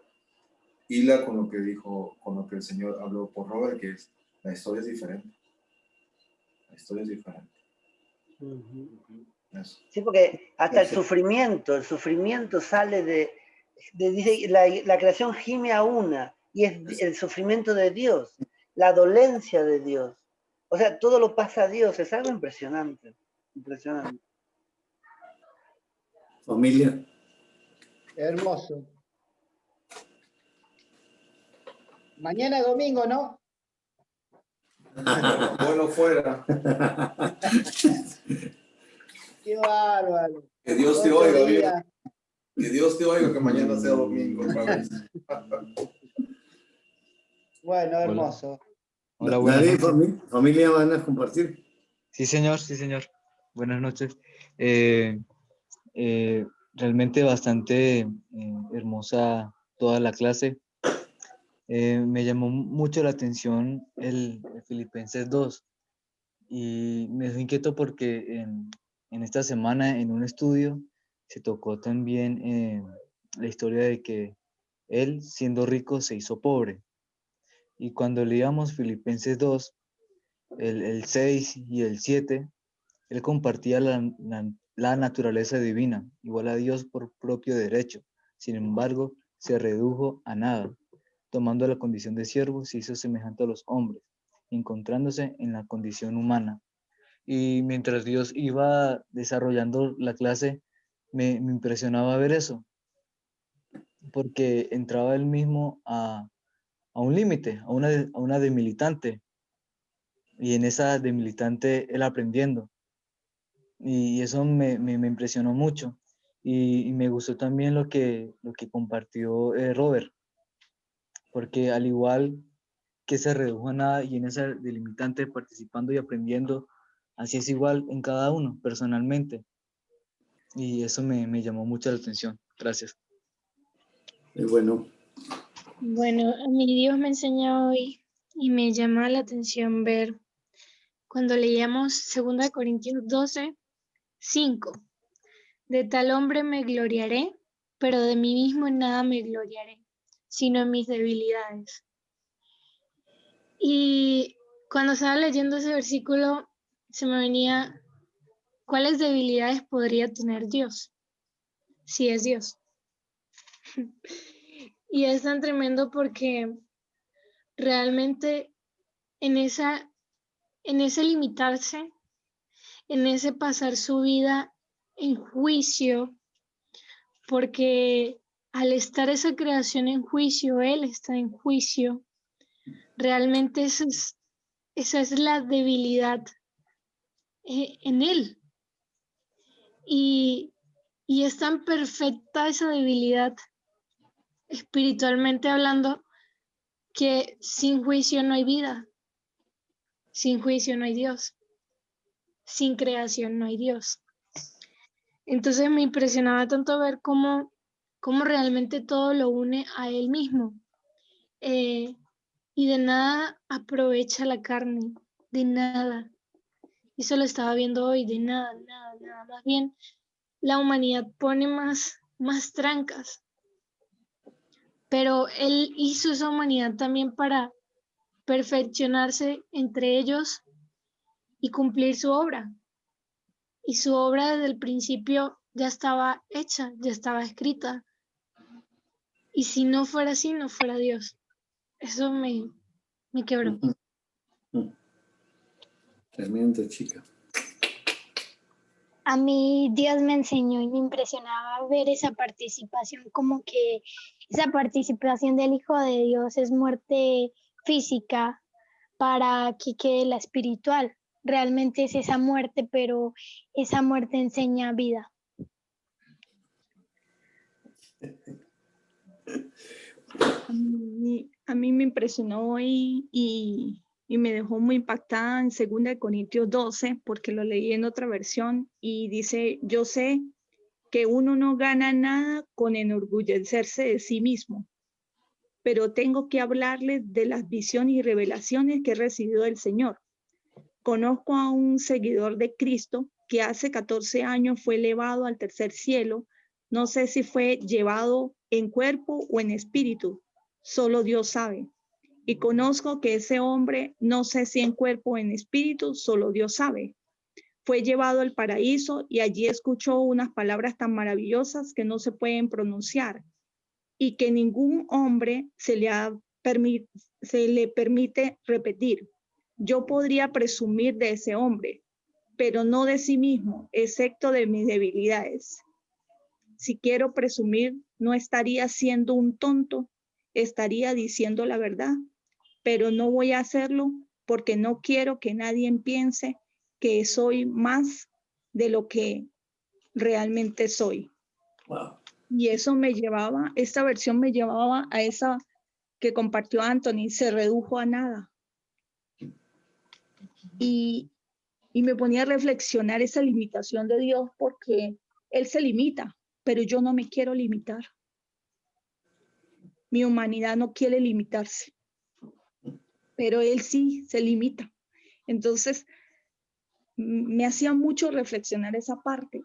hila con lo que dijo, con lo que el Señor habló por Robert, que es, la historia es diferente. La historia es diferente. Eso. Sí, porque hasta el sufrimiento sale dice, la creación gime a una, y es el sufrimiento de Dios, la dolencia de Dios. O sea, todo lo pasa a Dios, es algo impresionante, impresionante. Familia. Hermoso. Mañana es domingo, ¿no? Bueno, fuera. Qué bárbaro. Que Dios te oiga, bien. Que Dios te oiga, que mañana sea domingo. Bueno, hermoso. Hola, buenas Nadie, noches. familia, van a compartir. Sí, señor, sí, señor. Buenas noches. Realmente bastante hermosa toda la clase. Me llamó mucho la atención el Filipenses 2. Y me dejó inquieto porque en esta semana en un estudio se tocó también la historia de que él, siendo rico, se hizo pobre. Y cuando leíamos Filipenses 2, el 6 y el 7, él compartía la naturaleza divina, igual a Dios por propio derecho. Sin embargo, se redujo a nada. Tomando la condición de siervo, se hizo semejante a los hombres, encontrándose en la condición humana. Y mientras Dios iba desarrollando la clase, me impresionaba ver eso, porque entraba él mismo a un límite, a una demilitante, y en esa demilitante él aprendiendo. Y eso me impresionó mucho. Y me gustó también lo que compartió Robert, porque al igual que se redujo a nada y en esa delimitante participando y aprendiendo, así es igual en cada uno, personalmente. Y eso me llamó mucho la atención. Gracias. Bueno, Bueno, a mí Dios me enseñó hoy y me llama la atención ver cuando leíamos 2 Corintios 12, 5. De tal hombre me gloriaré, pero de mí mismo en nada me gloriaré, sino en mis debilidades. Y cuando estaba leyendo ese versículo, se me venía, ¿cuáles debilidades podría tener Dios? Si es Dios. Y es tan tremendo porque realmente en ese limitarse, en ese pasar su vida en juicio, porque al estar esa creación en juicio, Él está en juicio, realmente esa es la debilidad en Él. Y es tan perfecta esa debilidad, espiritualmente hablando, que sin juicio no hay vida, sin juicio no hay Dios, sin creación no hay Dios. Entonces me impresionaba tanto ver cómo realmente todo lo une a Él mismo. Y de nada aprovecha la carne, de nada. Eso lo estaba viendo hoy, de nada, nada, nada. Más bien, la humanidad pone más trancas. Pero Él hizo esa humanidad también para perfeccionarse entre ellos y cumplir su obra. Y su obra desde el principio ya estaba hecha, ya estaba escrita. Y si no fuera así, no fuera Dios. Eso me quebró. tremenda chica. A mí Dios me enseñó y me impresionaba ver esa participación, como que esa participación del Hijo de Dios es muerte física para que quede la espiritual. Realmente es esa muerte, pero esa muerte enseña vida. A mí me impresionó y me dejó muy impactada en 2 Corintios 12, porque lo leí en otra versión y dice, yo sé que uno no gana nada con enorgullecerse de sí mismo, pero tengo que hablarles de las visiones y revelaciones que he recibido del Señor. Conozco a un seguidor de Cristo que hace 14 años fue elevado al tercer cielo. No sé si fue llevado en cuerpo o en espíritu, solo Dios sabe. Y conozco que ese hombre, no sé si en cuerpo o en espíritu, solo Dios sabe. Fue llevado al paraíso y allí escuchó unas palabras tan maravillosas que no se pueden pronunciar y que ningún hombre se le permite repetir. Yo podría presumir de ese hombre, pero no de sí mismo, excepto de mis debilidades. Si quiero presumir, no estaría siendo un tonto, estaría diciendo la verdad, pero no voy a hacerlo porque no quiero que nadie piense que soy más de lo que realmente soy. Wow. Y eso esta versión me llevaba a esa que compartió Anthony, se redujo a nada. Y me ponía a reflexionar esa limitación de Dios, porque Él se limita, pero yo no me quiero limitar. Mi humanidad no quiere limitarse, pero Él sí se limita. Entonces, me hacía mucho reflexionar esa parte.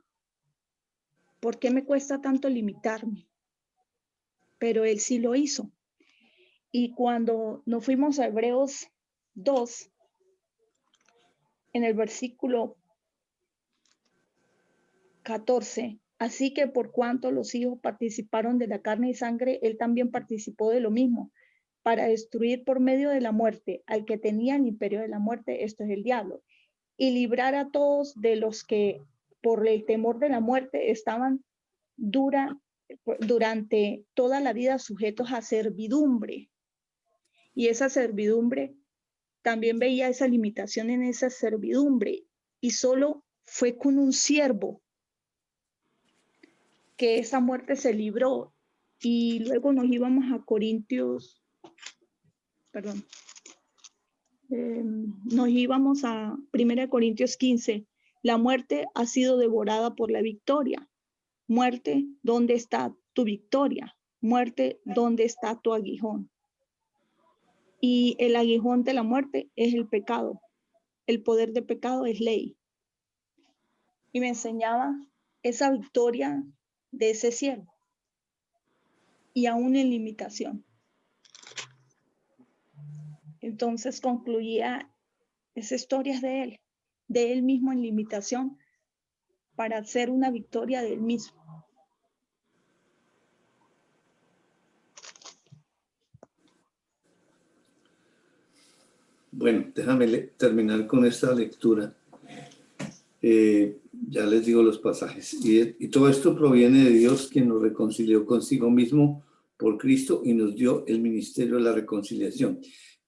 ¿Por qué me cuesta tanto limitarme? Pero Él sí lo hizo. Y cuando nos fuimos a Hebreos 2, en el versículo 14, así que por cuanto los hijos participaron de la carne y sangre, Él también participó de lo mismo, para destruir por medio de la muerte al que tenía el imperio de la muerte, esto es el diablo, y librar a todos de los que por el temor de la muerte estaban durante toda la vida sujetos a servidumbre. Y esa servidumbre, también veía esa limitación en esa servidumbre, y solo fue con un siervo que esa muerte se libró. Y luego nos íbamos a Corintios, nos íbamos a 1 Corintios 15. La muerte ha sido devorada por la victoria. Muerte, ¿dónde está tu victoria? Muerte, ¿dónde está tu aguijón? Y el aguijón de la muerte es el pecado. El poder de pecado es ley. Y me enseñaba esa victoria de ese siervo. Y aún en limitación. Entonces concluía esas historias de él mismo en limitación, para hacer una victoria de él mismo. Bueno, déjame terminar con esta lectura. Ya les digo los pasajes. Y todo esto proviene de Dios, quien nos reconcilió consigo mismo por Cristo y nos dio el ministerio de la reconciliación.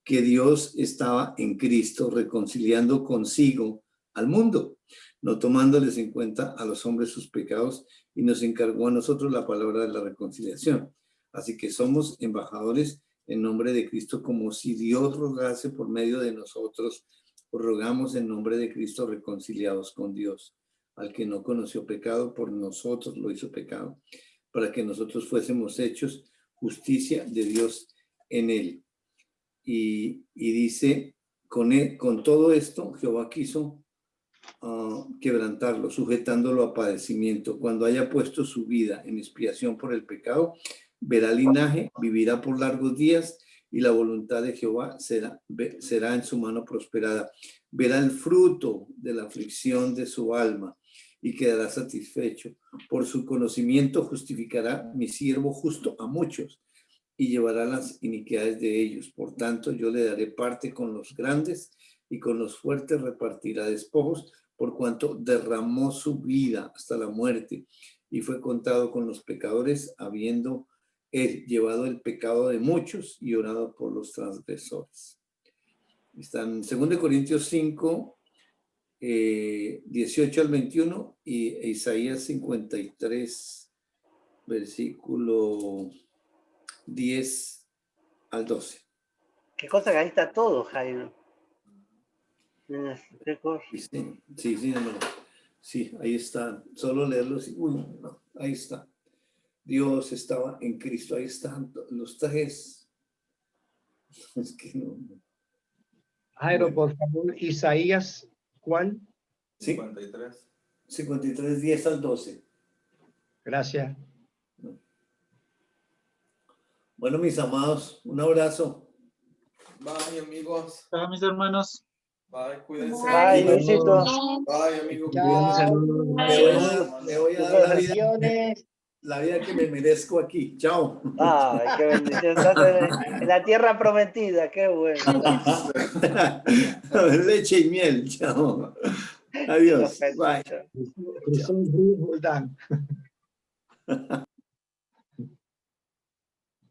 Que Dios estaba en Cristo reconciliando consigo al mundo, no tomándoles en cuenta a los hombres sus pecados, y nos encargó a nosotros la palabra de la reconciliación. Así que somos embajadores en nombre de Cristo, como si Dios rogase por medio de nosotros. Os rogamos en nombre de Cristo, reconciliados con Dios. Al que no conoció pecado, por nosotros lo hizo pecado, para que nosotros fuésemos hechos justicia de Dios en él. Y dice, con todo esto, Jehová quiso quebrantarlo, sujetándolo a padecimiento. Cuando haya puesto su vida en expiación por el pecado, verá linaje, vivirá por largos días, y la voluntad de Jehová será en su mano prosperada. Verá el fruto de la aflicción de su alma y quedará satisfecho. Por su conocimiento justificará mi siervo justo a muchos y llevará las iniquidades de ellos. Por tanto, yo le daré parte con los grandes, y con los fuertes repartirá despojos, por cuanto derramó su vida hasta la muerte y fue contado con los pecadores, habiendo él llevado el pecado de muchos y orado por los transgresores. Está en 2 Corintios 5, 18 al 21 y Isaías 53, versículo 10 al 12. Qué cosa que ahí está todo, Jairo. Qué cosa. Sí, hermano. Sí, ahí está. Solo leerlo. Uy, no, ahí está. Dios estaba en Cristo. Ahí están los tres. Es que no. Jairo, Bueno. por favor, Isaías, ¿cuál? 53, 10 al 12. Gracias. Bueno, mis amados, un abrazo. Bye, amigos. Chao, mis hermanos. Bye, cuídense. Bye, Luisito. Bye, amigos. Chao. Me voy a dar la vida que me merezco aquí. Chao. Ay, qué bendición. Estás en la tierra prometida, qué bueno. Leche y miel. Chao. Adiós. Bye. Cruzó el río Jordán.